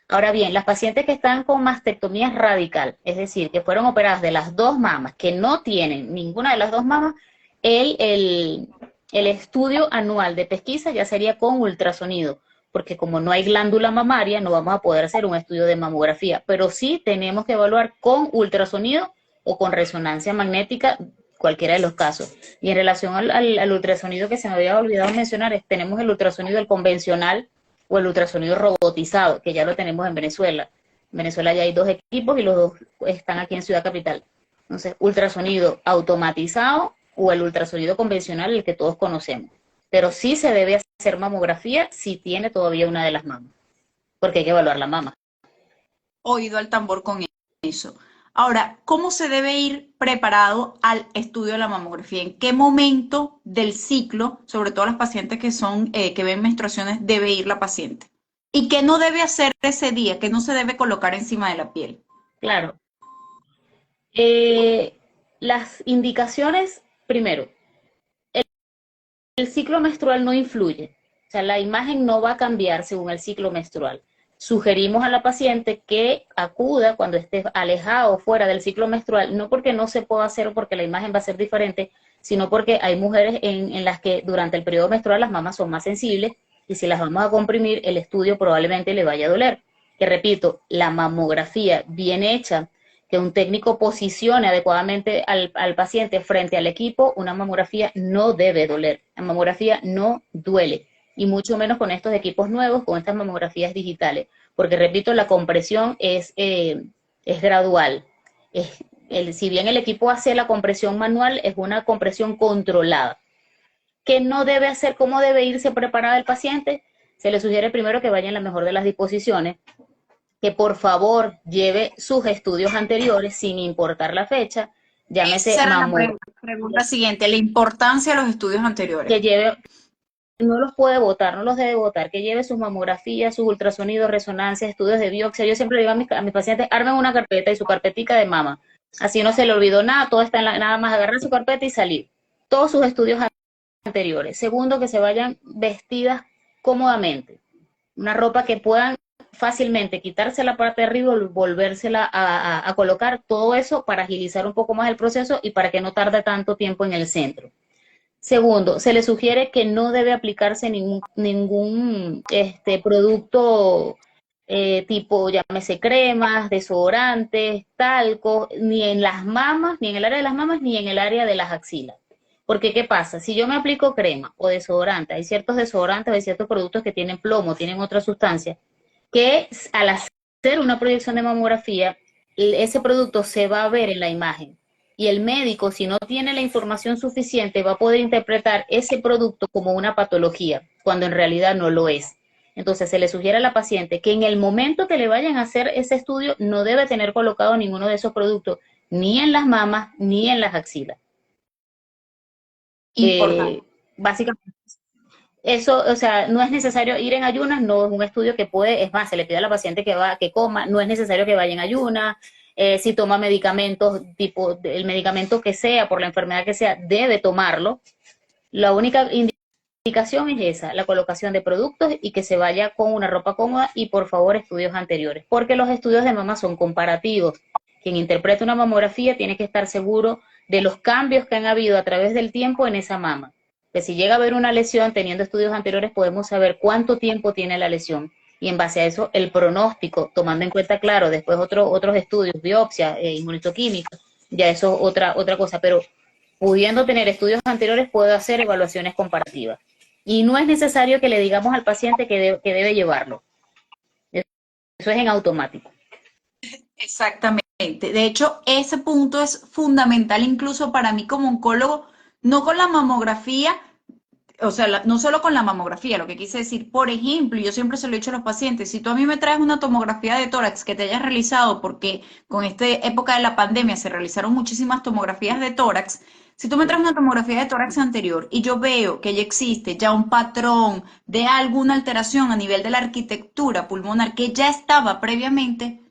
B: Ahora bien, las pacientes que están con mastectomía radical, es decir, que fueron operadas de las dos mamas, que no tienen ninguna de las dos mamas, el estudio anual de pesquisa ya sería con ultrasonido, porque como no hay glándula mamaria, no vamos a poder hacer un estudio de mamografía, pero sí tenemos que evaluar con ultrasonido o con resonancia magnética, cualquiera de los casos. Y en relación al ultrasonido que se me había olvidado mencionar, tenemos el ultrasonido, el convencional, o el ultrasonido robotizado, que ya lo tenemos en Venezuela. En Venezuela ya hay 2 equipos y los 2 están aquí en Ciudad Capital. Entonces, ultrasonido automatizado o el ultrasonido convencional, el que todos conocemos. Pero sí se debe hacer mamografía si tiene todavía una de las mamas, porque hay que evaluar la mama.
A: Oído al tambor con eso. Ahora, ¿cómo se debe ir preparado al estudio de la mamografía? ¿En qué momento del ciclo, sobre todo las pacientes que ven menstruaciones, debe ir la paciente? ¿Y qué no debe hacer ese día? ¿Qué no se debe colocar encima de la piel?
B: Claro. Las indicaciones, primero, el ciclo menstrual no influye, o sea, la imagen no va a cambiar según el ciclo menstrual. Sugerimos a la paciente que acuda cuando esté alejado o fuera del ciclo menstrual, no porque no se pueda hacer o porque la imagen va a ser diferente, sino porque hay mujeres en las que durante el periodo menstrual las mamas son más sensibles y si las vamos a comprimir, el estudio probablemente le vaya a doler. Que repito, la mamografía bien hecha, que un técnico posicione adecuadamente al paciente frente al equipo, una mamografía no debe doler. La mamografía no duele, y mucho menos con estos equipos nuevos, con estas mamografías digitales, porque repito, la compresión es gradual. Si bien el equipo hace la compresión manual, es una compresión controlada. ¿Qué no debe hacer? ¿Cómo debe irse preparada el paciente? Se le sugiere primero que vaya en la mejor de las disposiciones, que por favor lleve sus estudios anteriores sin importar la fecha, llámese
A: Esa era la pregunta siguiente, la importancia de los estudios anteriores.
B: que lleve, no los puede votar, no los debe votar, que lleve sus mamografías, sus ultrasonidos, resonancias, estudios de biopsia. Yo siempre digo a mis pacientes, armen una carpeta y su carpetica de mama. Así no se le olvidó nada, todo está nada más agarrar su carpeta y salir. Todos sus estudios anteriores. Segundo, que se vayan vestidas cómodamente. Una ropa que puedan fácilmente quitarse la parte de arriba y volvérsela a colocar, todo eso para agilizar un poco más el proceso y para que no tarde tanto tiempo en el centro. Segundo, se le sugiere que no debe aplicarse ningún producto tipo, llámese cremas, desodorantes, talco, ni en las mamas, ni en el área de las mamas, ni en el área de las axilas. Porque, ¿qué pasa? Si yo me aplico crema o desodorante, hay ciertos desodorantes, hay ciertos productos que tienen plomo, tienen otra sustancia, que al hacer una proyección de mamografía, ese producto se va a ver en la imagen. Y el médico, si no tiene la información suficiente, va a poder interpretar ese producto como una patología, cuando en realidad no lo es. Entonces, se le sugiere a la paciente que en el momento que le vayan a hacer ese estudio, no debe tener colocado ninguno de esos productos, ni en las mamas, ni en las axilas. Básicamente, eso, o sea, no es necesario ir en ayunas, no es un estudio que puede, es más, se le pide a la paciente que coma, no es necesario que vaya en ayunas, si toma medicamentos, tipo, el medicamento que sea, por la enfermedad que sea, debe tomarlo. La única indicación es esa, la colocación de productos y que se vaya con una ropa cómoda y por favor estudios anteriores, porque los estudios de mama son comparativos. Quien interpreta una mamografía tiene que estar seguro de los cambios que han habido a través del tiempo en esa mama. Que si llega a haber una lesión, teniendo estudios anteriores, podemos saber cuánto tiempo tiene la lesión. Y en base a eso, el pronóstico, tomando en cuenta, claro, después otros estudios, biopsia, inmunistoquímica, ya eso es otra cosa. Pero pudiendo tener estudios anteriores, puedo hacer evaluaciones comparativas. Y no es necesario que le digamos al paciente que debe llevarlo. Eso es en automático.
A: Exactamente. De hecho, ese punto es fundamental incluso para mí como oncólogo, no con la mamografía, o sea, no solo con la mamografía, lo que quise decir, por ejemplo, yo siempre se lo he dicho a los pacientes, si tú a mí me traes una tomografía de tórax que te hayas realizado, porque con esta época de la pandemia se realizaron muchísimas tomografías de tórax, si tú me traes una tomografía de tórax anterior y yo veo que ya existe ya un patrón de alguna alteración a nivel de la arquitectura pulmonar que ya estaba previamente,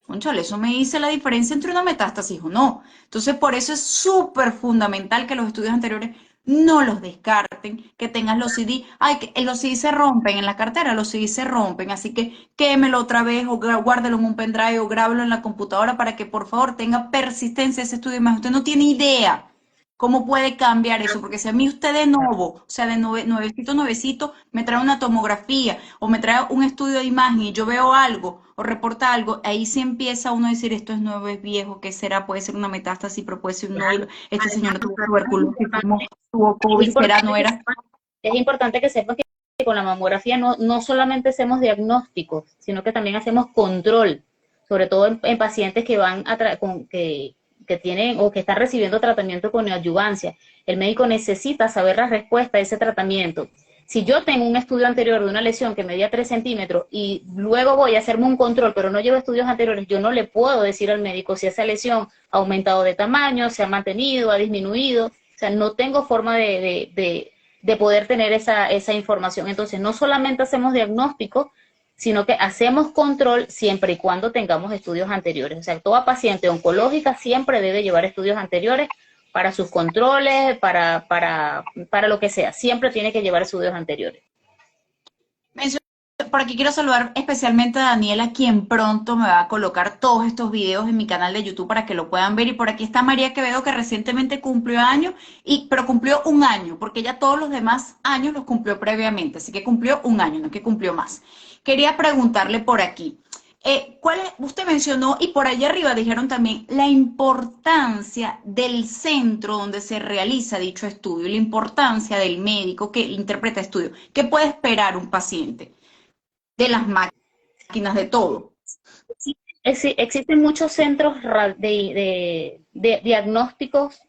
A: cónchale, eso me dice la diferencia entre una metástasis o no. Entonces, por eso es súper fundamental que los estudios anteriores no los descarten, que tengas los CD. Ay, que los CD se rompen en la cartera, los CD se rompen, así que quémelo otra vez o guárdelo en un pendrive o grábalo en la computadora para que por favor tenga persistencia ese estudio. Más usted no tiene idea cómo puede cambiar eso, porque si a mí usted de nuevo, o sea, de nuevecito, nuevecito, me trae una tomografía o me trae un estudio de imagen y yo veo algo o reporta algo, ahí sí empieza uno a decir, esto es nuevo, es viejo, ¿qué será? Puede ser una metástasis, pero puede ser un nódulo, este señor no tuvo tuberculosis, tuvo
B: Es
A: COVID, será, no
B: importante que
A: era.
B: sepas, es importante que sepas que con la mamografía no solamente hacemos diagnósticos, sino que también hacemos control, sobre todo en pacientes que van que tienen o que están recibiendo tratamiento con neoadyuvancia. El médico necesita saber la respuesta a ese tratamiento. Si yo tengo un estudio anterior de una lesión que medía 3 centímetros y luego voy a hacerme un control, pero no llevo estudios anteriores, yo no le puedo decir al médico si esa lesión ha aumentado de tamaño, se ha mantenido, ha disminuido. O sea, no tengo forma de poder tener esa información. Entonces, no solamente hacemos diagnóstico, sino que hacemos control siempre y cuando tengamos estudios anteriores. O sea, toda paciente oncológica siempre debe llevar estudios anteriores para sus controles, para lo que sea. Siempre tiene que llevar estudios anteriores.
A: Por aquí quiero saludar especialmente a Daniela, quien pronto me va a colocar todos estos videos en mi canal de YouTube para que lo puedan ver. Y por aquí está María Quevedo, que recientemente cumplió años, pero cumplió un año, porque ya todos los demás años los cumplió previamente, así que cumplió un año, no que cumplió más. Quería preguntarle por aquí, usted mencionó, y por allá arriba dijeron también, la importancia del centro donde se realiza dicho estudio, la importancia del médico que interpreta estudio. ¿Qué puede esperar un paciente de las máquinas, de todo?
B: Sí, existen muchos centros de diagnósticos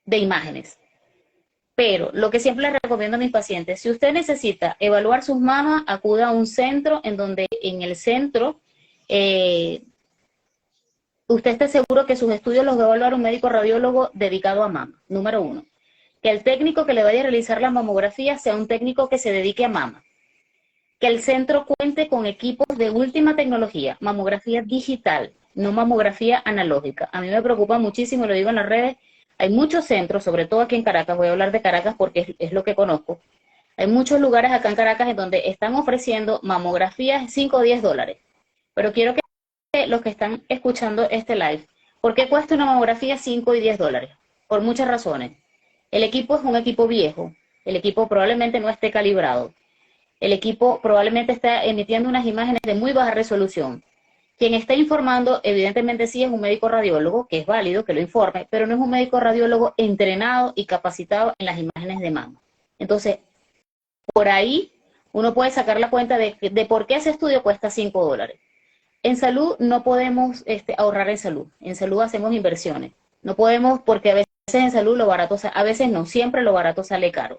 B: de imágenes. Pero lo que siempre les recomiendo a mis pacientes, si usted necesita evaluar sus mamas, acuda a un centro en donde en el centro usted esté seguro que sus estudios los va a evaluar un médico radiólogo dedicado a mama, número uno. Que el técnico que le vaya a realizar la mamografía sea un técnico que se dedique a mama. Que el centro cuente con equipos de última tecnología, mamografía digital, no mamografía analógica. A mí me preocupa muchísimo, lo digo en las redes, hay muchos centros, sobre todo aquí en Caracas, voy a hablar de Caracas porque es lo que conozco, hay muchos lugares acá en Caracas en donde están ofreciendo mamografías 5 o 10 dólares. Pero quiero que los que están escuchando este live, ¿por qué cuesta una mamografía 5 y 10 dólares? Por muchas razones. El equipo es un equipo viejo, el equipo probablemente no esté calibrado, el equipo probablemente está emitiendo unas imágenes de muy baja resolución. Quien está informando, evidentemente sí es un médico radiólogo, que es válido que lo informe, pero no es un médico radiólogo entrenado y capacitado en las imágenes de mama. Entonces, por ahí uno puede sacar la cuenta de por qué ese estudio cuesta 5 dólares. En salud no podemos ahorrar en salud. En salud hacemos inversiones. No podemos porque a veces en salud lo barato, a veces no, siempre lo barato sale caro.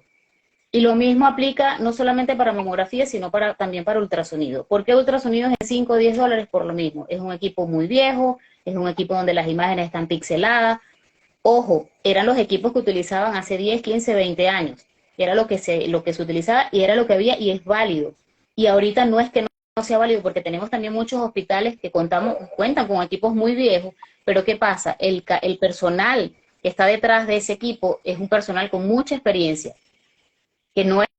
B: Y lo mismo aplica no solamente para mamografía, sino también para ultrasonido. ¿Por qué ultrasonido es de 5 o 10 dólares? Por lo mismo. Es un equipo muy viejo, es un equipo donde las imágenes están pixeladas. Ojo, eran los equipos que utilizaban hace 10, 15, 20 años. Era lo que se utilizaba y era lo que había y es válido. Y ahorita no es que no sea válido, porque tenemos también muchos hospitales que cuentan con equipos muy viejos, pero ¿qué pasa? El personal que está detrás de ese equipo es un personal con mucha experiencia, que no es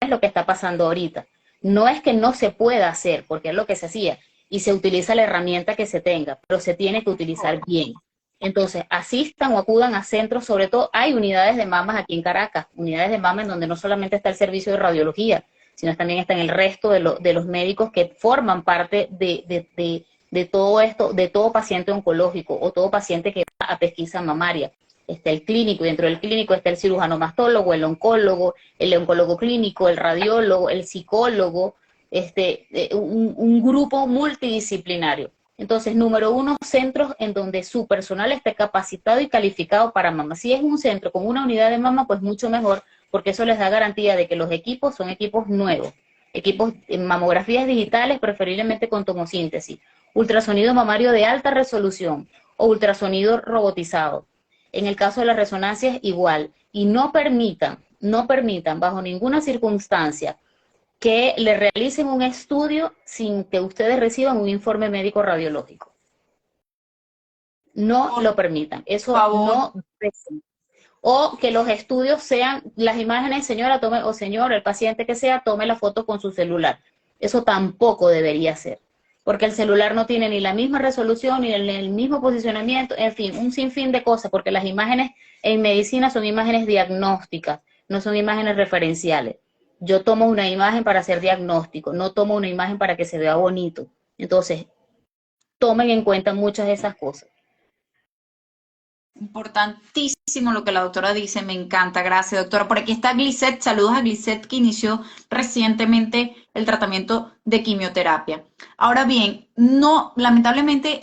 B: lo que está pasando ahorita. No es que no se pueda hacer, porque es lo que se hacía, y se utiliza la herramienta que se tenga, pero se tiene que utilizar bien. Entonces, asistan o acudan a centros, sobre todo hay unidades de mamas aquí en Caracas, unidades de mama en donde no solamente está el servicio de radiología, sino también están el resto de los médicos que forman parte de todo esto, de todo paciente oncológico o todo paciente que va a pesquisa mamaria. está el clínico, y dentro del clínico está el cirujano mastólogo, el oncólogo clínico, el radiólogo, el psicólogo, un grupo multidisciplinario. Entonces, número uno, centros en donde su personal esté capacitado y calificado para mama. Si es un centro con una unidad de mama, pues mucho mejor, porque eso les da garantía de que los equipos son equipos nuevos, equipos en mamografías digitales, preferiblemente con tomosíntesis, ultrasonido mamario de alta resolución o ultrasonido robotizado. En el caso de las resonancias, igual. Y no permitan bajo ninguna circunstancia que le realicen un estudio sin que ustedes reciban un informe médico radiológico. No lo permitan. Eso no. O que los estudios sean, las imágenes, señora, tome, o señor, el paciente que sea, tome la foto con su celular. Eso tampoco debería ser, porque el celular no tiene ni la misma resolución, ni el mismo posicionamiento, en fin, un sinfín de cosas, porque las imágenes en medicina son imágenes diagnósticas, no son imágenes referenciales. Yo tomo una imagen para hacer diagnóstico, no tomo una imagen para que se vea bonito. Entonces, tomen en cuenta muchas de esas cosas.
A: Importantísimo lo que la doctora dice, me encanta, gracias doctora. Por aquí está Glisette, saludos a Glisette que inició recientemente el tratamiento de quimioterapia. Ahora bien, no, lamentablemente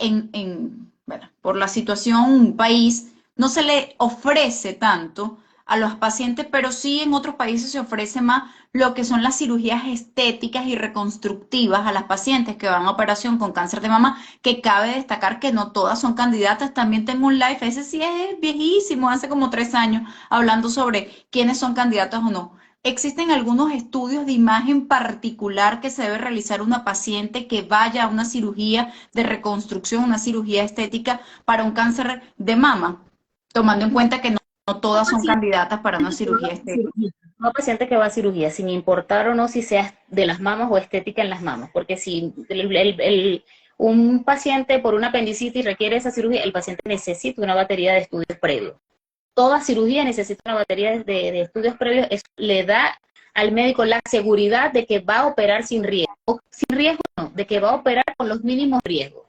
A: bueno, por la situación país, no se le ofrece tanto a los pacientes, pero sí en otros países se ofrece más lo que son las cirugías estéticas y reconstructivas a las pacientes que van a operación con cáncer de mama, que cabe destacar que no todas son candidatas. También tengo un live, ese sí es viejísimo, hace como 3 años, hablando sobre quiénes son candidatas o no. Existen algunos estudios de imagen particular que se debe realizar una paciente que vaya a una cirugía de reconstrucción, una cirugía estética para un cáncer de mama, tomando en cuenta que no todas son candidatas para una cirugía estética.
B: No paciente que va a cirugía, sin importar o no si sea de las mamas o estética en las mamas, porque si un paciente por una apendicitis requiere esa cirugía, el paciente necesita una batería de estudios previos. Toda cirugía necesita una batería de estudios previos. Eso le da al médico la seguridad de que va a operar sin riesgo. Sin riesgo no, de que va a operar con los mínimos riesgos.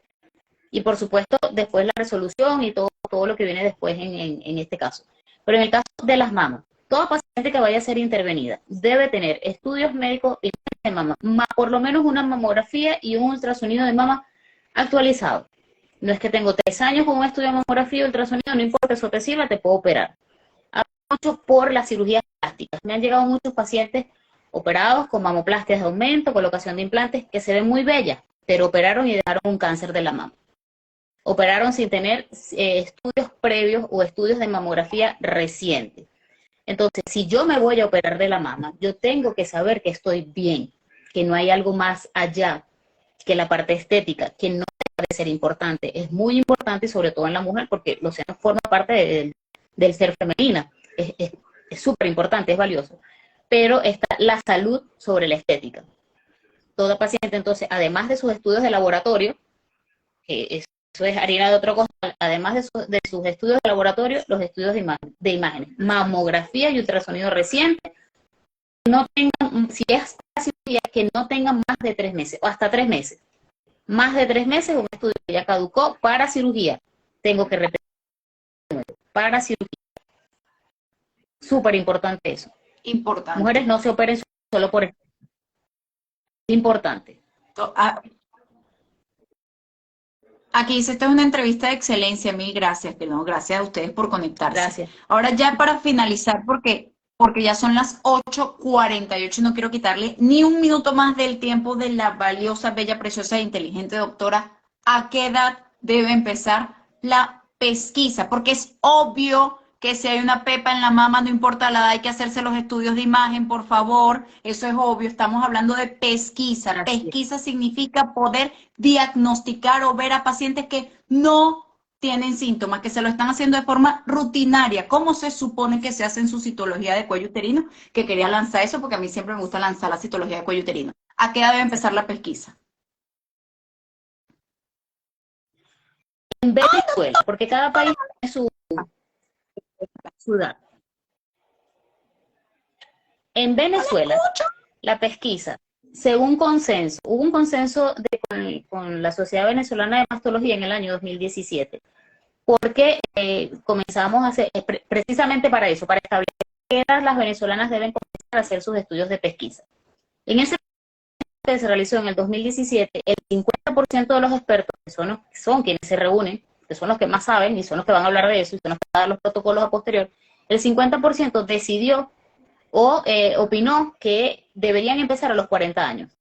B: Y por supuesto, después la resolución y todo lo que viene después en este caso. Pero en el caso de las mamas, toda paciente que vaya a ser intervenida debe tener estudios médicos y de mama, por lo menos una mamografía y un ultrasonido de mama actualizado. No es que tengo 3 años con un estudio de mamografía y ultrasonido, no importa, eso te sirva, te puedo operar. Hablo mucho por las cirugías plásticas. Me han llegado muchos pacientes operados con mamoplastias de aumento, colocación de implantes, que se ven muy bellas, pero operaron y dejaron un cáncer de la mama. Operaron sin tener estudios previos o estudios de mamografía recientes. Entonces, si yo me voy a operar de la mama, yo tengo que saber que estoy bien, que no hay algo más allá que la parte estética, que no debe ser importante. Es muy importante, sobre todo en la mujer, porque los senos forman parte del ser femenina. Es súper importante, es valioso. Pero está la salud sobre la estética. Toda paciente, entonces, además de sus estudios de laboratorio, eso es harina de otro costal, además de sus estudios de laboratorio, los estudios de imágenes, mamografía y ultrasonido reciente, no tengan, si es cirugía, que no tengan más de 3 meses, o hasta 3 meses. Más de 3 meses, un estudio que ya caducó para cirugía. Tengo que repetir para cirugía. Súper importante eso.
A: Importante.
B: Mujeres no se operen solo por eso. Importante.
A: Aquí dice, esta es una entrevista de excelencia, mil gracias, perdón, gracias a ustedes por conectarse.
B: Gracias.
A: Ahora ya para finalizar, porque ya son las 8:48 y no quiero quitarle ni un minuto más del tiempo de la valiosa, bella, preciosa e inteligente doctora, ¿a qué edad debe empezar la pesquisa? Porque es obvio que si hay una pepa en la mama, no importa la edad, hay que hacerse los estudios de imagen, por favor, eso es obvio, estamos hablando de pesquisa.
B: Gracias.
A: Pesquisa significa poder diagnosticar o ver a pacientes que no tienen síntomas, que se lo están haciendo de forma rutinaria. ¿Cómo se supone que se hace en su citología de cuello uterino? Que quería lanzar eso porque a mí siempre me gusta lanzar la citología de cuello uterino. ¿A qué edad debe empezar la pesquisa?
B: En Venezuela, porque cada país tiene su edad. En Venezuela, la pesquisa, según consenso, hubo un consenso con la Sociedad Venezolana de Mastología en el año 2017, porque comenzamos a hacer, precisamente para eso, para establecer qué edad las venezolanas deben comenzar a hacer sus estudios de pesquisa. En ese que se realizó en el 2017, el 50% de los expertos, que son quienes se reúnen, que son los que más saben y son los que van a hablar de eso y son los que van a dar los protocolos a posterior, el 50% decidió o opinó que deberían empezar a los 40 años.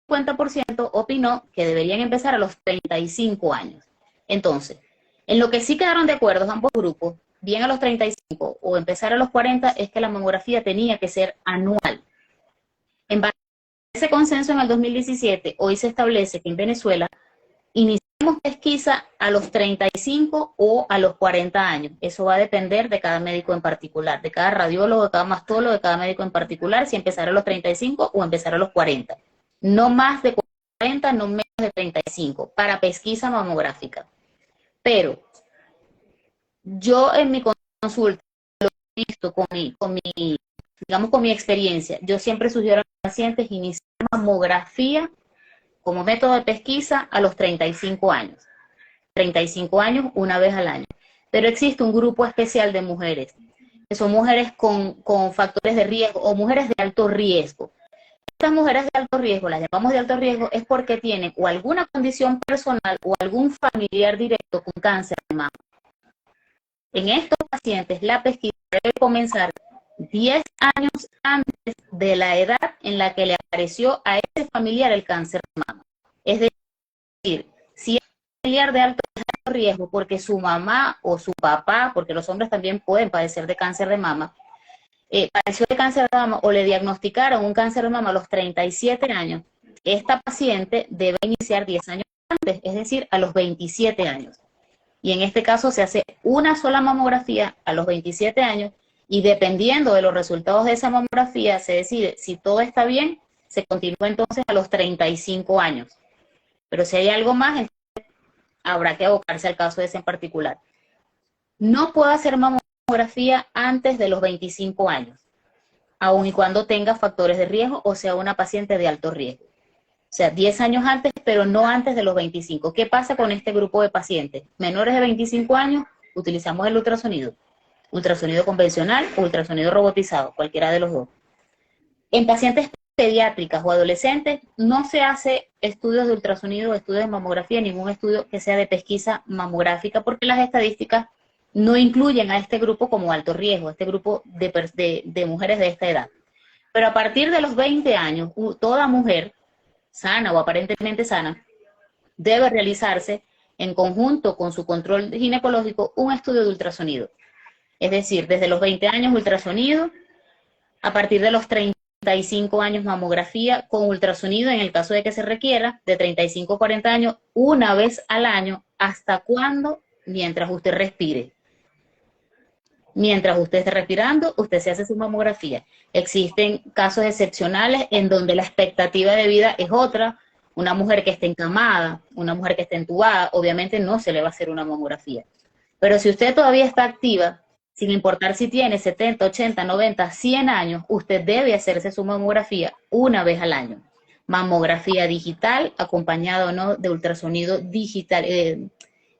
B: El 50% opinó que deberían empezar a los 35 años. Entonces, en lo que sí quedaron de acuerdo ambos grupos, bien a los 35 o empezar a los 40, es que la mamografía tenía que ser anual. En base a ese consenso en el 2017, hoy se establece que en Venezuela iniciamos pesquisa a los 35 o a los 40 años. Eso va a depender de cada médico en particular, de cada radiólogo, de cada mastólogo, de cada médico en particular, si empezar a los 35 o empezar a los 40. No más de 40, no menos de 35, para pesquisa mamográfica. Pero yo en mi consulta, lo he visto con mi experiencia, yo siempre sugiero a los pacientes iniciar mamografía como método de pesquisa a los 35 años. 35 años una vez al año. Pero existe un grupo especial de mujeres, que son mujeres con factores de riesgo o mujeres de alto riesgo. Estas mujeres de alto riesgo, las llamamos de alto riesgo, es porque tienen o alguna condición personal o algún familiar directo con cáncer de mama. En estos pacientes, la pesquisa debe comenzar 10 años antes de la edad en la que le apareció a ese familiar el cáncer de mama. Es decir, si es un familiar de alto riesgo porque su mamá o su papá, porque los hombres también pueden padecer de cáncer de mama, padeció de cáncer de mama o le diagnosticaron un cáncer de mama a los 37 años, esta paciente debe iniciar 10 años antes, es decir, a los 27 años. Y en este caso se hace una sola mamografía a los 27 años y dependiendo de los resultados de esa mamografía se decide si todo está bien, se continúa entonces a los 35 años. Pero si hay algo más, entonces habrá que abocarse al caso de ese en particular. No puedo hacer mamografía antes de los 25 años, aun y cuando tenga factores de riesgo o sea una paciente de alto riesgo. O sea, 10 años antes, pero no antes de los 25. ¿Qué pasa con este grupo de pacientes? Menores de 25 años, utilizamos el ultrasonido. Ultrasonido convencional o ultrasonido robotizado, cualquiera de los dos. En pacientes pediátricas o adolescentes no se hace estudios de ultrasonido o estudios de mamografía, ningún estudio que sea de pesquisa mamográfica, porque las estadísticas no incluyen a este grupo como alto riesgo, este grupo de mujeres de esta edad. Pero a partir de los 20 años, toda mujer sana o aparentemente sana debe realizarse en conjunto con su control ginecológico un estudio de ultrasonido. Es decir, desde los 20 años ultrasonido, a partir de los 35 años mamografía con ultrasonido en el caso de que se requiera, de 35 a 40 años, una vez al año, ¿hasta cuándo? Mientras usted respire. Mientras usted esté respirando, usted se hace su mamografía. Existen casos excepcionales en donde la expectativa de vida es otra. Una mujer que esté encamada, una mujer que esté entubada, obviamente no se le va a hacer una mamografía. Pero si usted todavía está activa, sin importar si tiene 70, 80, 90, 100 años, usted debe hacerse su mamografía una vez al año. Mamografía digital, acompañada o no de ultrasonido digital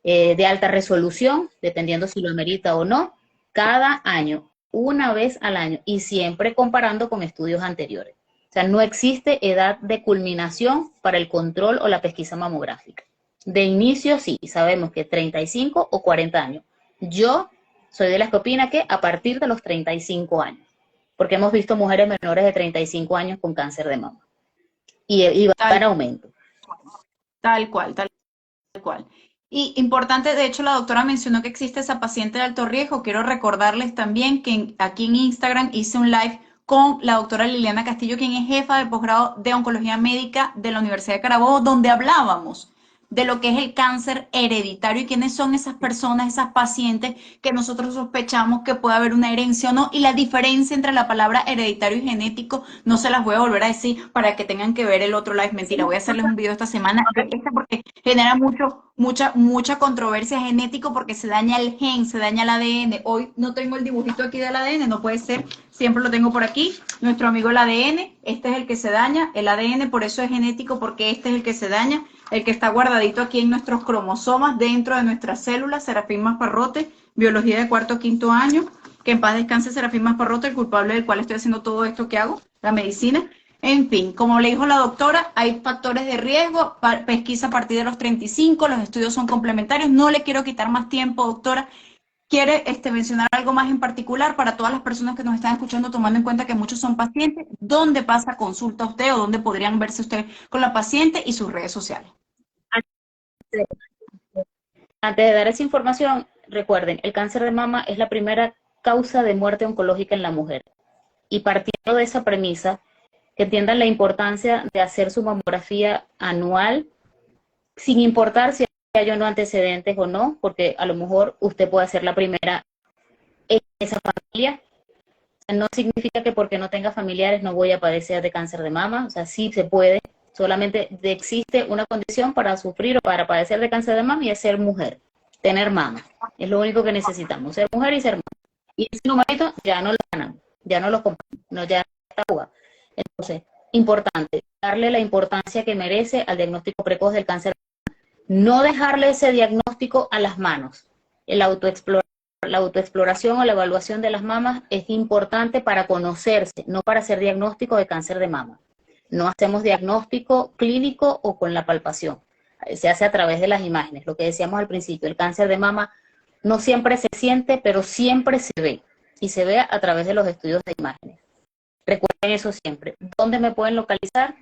B: de alta resolución, dependiendo si lo amerita o no, cada año, una vez al año, y siempre comparando con estudios anteriores. O sea, no existe edad de culminación para el control o la pesquisa mamográfica. De inicio, sí, sabemos que 35 o 40 años. Yo soy de las que opina que a partir de los 35 años, porque hemos visto mujeres menores de 35 años con cáncer de mama. Y va en aumento.
A: Tal cual. Y importante, de hecho, la doctora mencionó que existe esa paciente de alto riesgo. Quiero recordarles también que aquí en Instagram hice un live con la doctora Liliana Castillo, quien es jefa de posgrado de Oncología Médica de la Universidad de Carabobo, donde hablábamos de lo que es el cáncer hereditario y quiénes son esas personas, esas pacientes que nosotros sospechamos que puede haber una herencia o no, y la diferencia entre la palabra hereditario y genético, no se las voy a volver a decir para que tengan que ver el otro live. Mentira, voy a hacerles un video esta semana, porque genera mucha controversia genético, porque se daña el gen, se daña el ADN. Hoy no tengo el dibujito aquí del ADN, no puede ser, siempre lo tengo por aquí. Nuestro amigo el ADN, este es el que se daña, el ADN, por eso es genético, porque este es el que se daña. el que está guardadito aquí en nuestros cromosomas, dentro de nuestras células, Serafín Masparrote, biología de cuarto o quinto año, que en paz descanse Serafín Masparrote, el culpable del cual estoy haciendo todo esto que hago, la medicina. En fin, como le dijo la doctora, hay factores de riesgo, pesquisa a partir de los 35, los estudios son complementarios, no le quiero quitar más tiempo, doctora. ¿Quiere mencionar algo más en particular para todas las personas que nos están escuchando, tomando en cuenta que muchos son pacientes? ¿Dónde pasa consulta usted o dónde podrían verse usted con la paciente y sus redes sociales?
B: Antes de dar esa información, recuerden, el cáncer de mama es la primera causa de muerte oncológica en la mujer. Y partiendo de esa premisa, que entiendan la importancia de hacer su mamografía anual, sin importar si hay o no antecedentes o no, porque a lo mejor usted puede ser la primera en esa familia. No significa que porque no tenga familiares no voy a padecer de cáncer de mama, o sea, sí se puede, solamente existe una condición para sufrir o para padecer de cáncer de mama y es ser mujer, tener mama. Es lo único que necesitamos, ser mujer y ser mama. Y ese numerito ya no lo ganamos, ya no lo compramos, no, ya está jugado. Entonces, importante, darle la importancia que merece al diagnóstico precoz del cáncer. No dejarle ese diagnóstico a las manos. La autoexploración o la evaluación de las mamas es importante para conocerse, no para hacer diagnóstico de cáncer de mama. No hacemos diagnóstico clínico o con la palpación. Se hace a través de las imágenes. Lo que decíamos al principio, el cáncer de mama no siempre se siente, pero siempre se ve. Y se ve a través de los estudios de imágenes. Recuerden eso siempre. ¿Dónde me pueden localizar?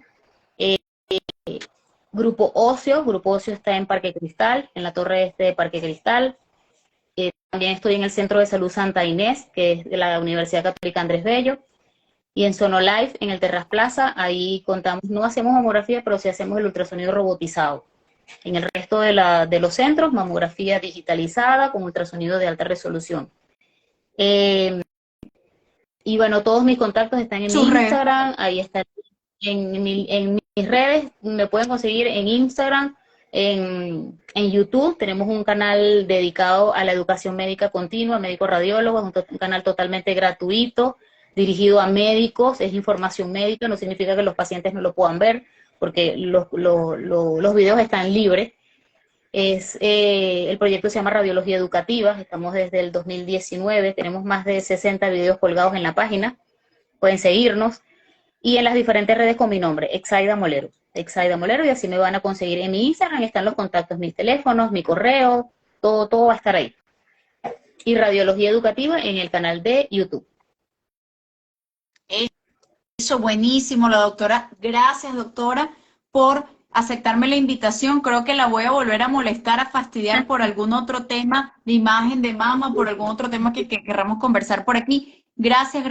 B: Grupo Ocio está en Parque Cristal, en la torre este de Parque Cristal. También estoy en el Centro de Salud Santa Inés, que es de la Universidad Católica Andrés Bello. Y en Sonolife, en el Terras Plaza, ahí contamos, no hacemos mamografía, pero sí hacemos el ultrasonido robotizado. En el resto de los centros, mamografía digitalizada con ultrasonido de alta resolución. Y bueno, todos mis contactos están en mi Instagram, ahí está en mis redes, me pueden conseguir en Instagram, en YouTube, tenemos un canal dedicado a la educación médica continua, médico radiólogo, un canal totalmente gratuito, dirigido a médicos, es información médica, no significa que los pacientes no lo puedan ver, porque los videos están libres. El proyecto se llama Radiología Educativa, estamos desde el 2019, tenemos más de 60 videos colgados en la página, pueden seguirnos, y en las diferentes redes con mi nombre, Exaida Molero, y así me van a conseguir en mi Instagram, están los contactos, mis teléfonos, mi correo, todo va a estar ahí. Y Radiología Educativa en el canal de YouTube.
A: Eso, buenísimo, la doctora. Gracias, doctora, por aceptarme la invitación. Creo que la voy a volver a molestar, a fastidiar por algún otro tema de imagen de mama, por algún otro tema que querramos conversar por aquí. Gracias,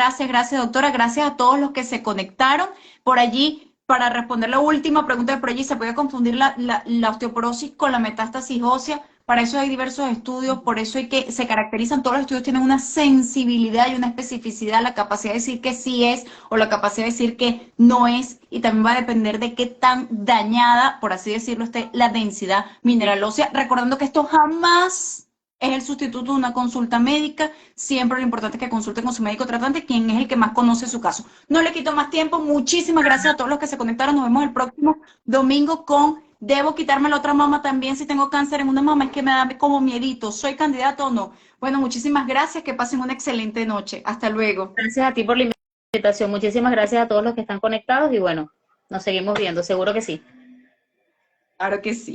A: doctora. Gracias a todos los que se conectaron por allí. Para responder la última pregunta de por allí, ¿se puede confundir la osteoporosis con la metástasis ósea? Para eso hay diversos estudios, por eso se caracterizan, todos los estudios tienen una sensibilidad y una especificidad, la capacidad de decir que sí es o la capacidad de decir que no es, y también va a depender de qué tan dañada, por así decirlo, esté la densidad mineral ósea, recordando que esto jamás es el sustituto de una consulta médica, siempre lo importante es que consulte con su médico tratante, quien es el que más conoce su caso. No le quito más tiempo, muchísimas gracias a todos los que se conectaron, nos vemos el próximo domingo con ¿debo quitarme la otra mama también si tengo cáncer en una mama? Es que me da como miedito, ¿soy candidato o no? Bueno, muchísimas gracias, que pasen una excelente noche, hasta luego.
B: Gracias a ti por la invitación, muchísimas gracias a todos los que están conectados y bueno, nos seguimos viendo, seguro que sí.
A: Claro que sí.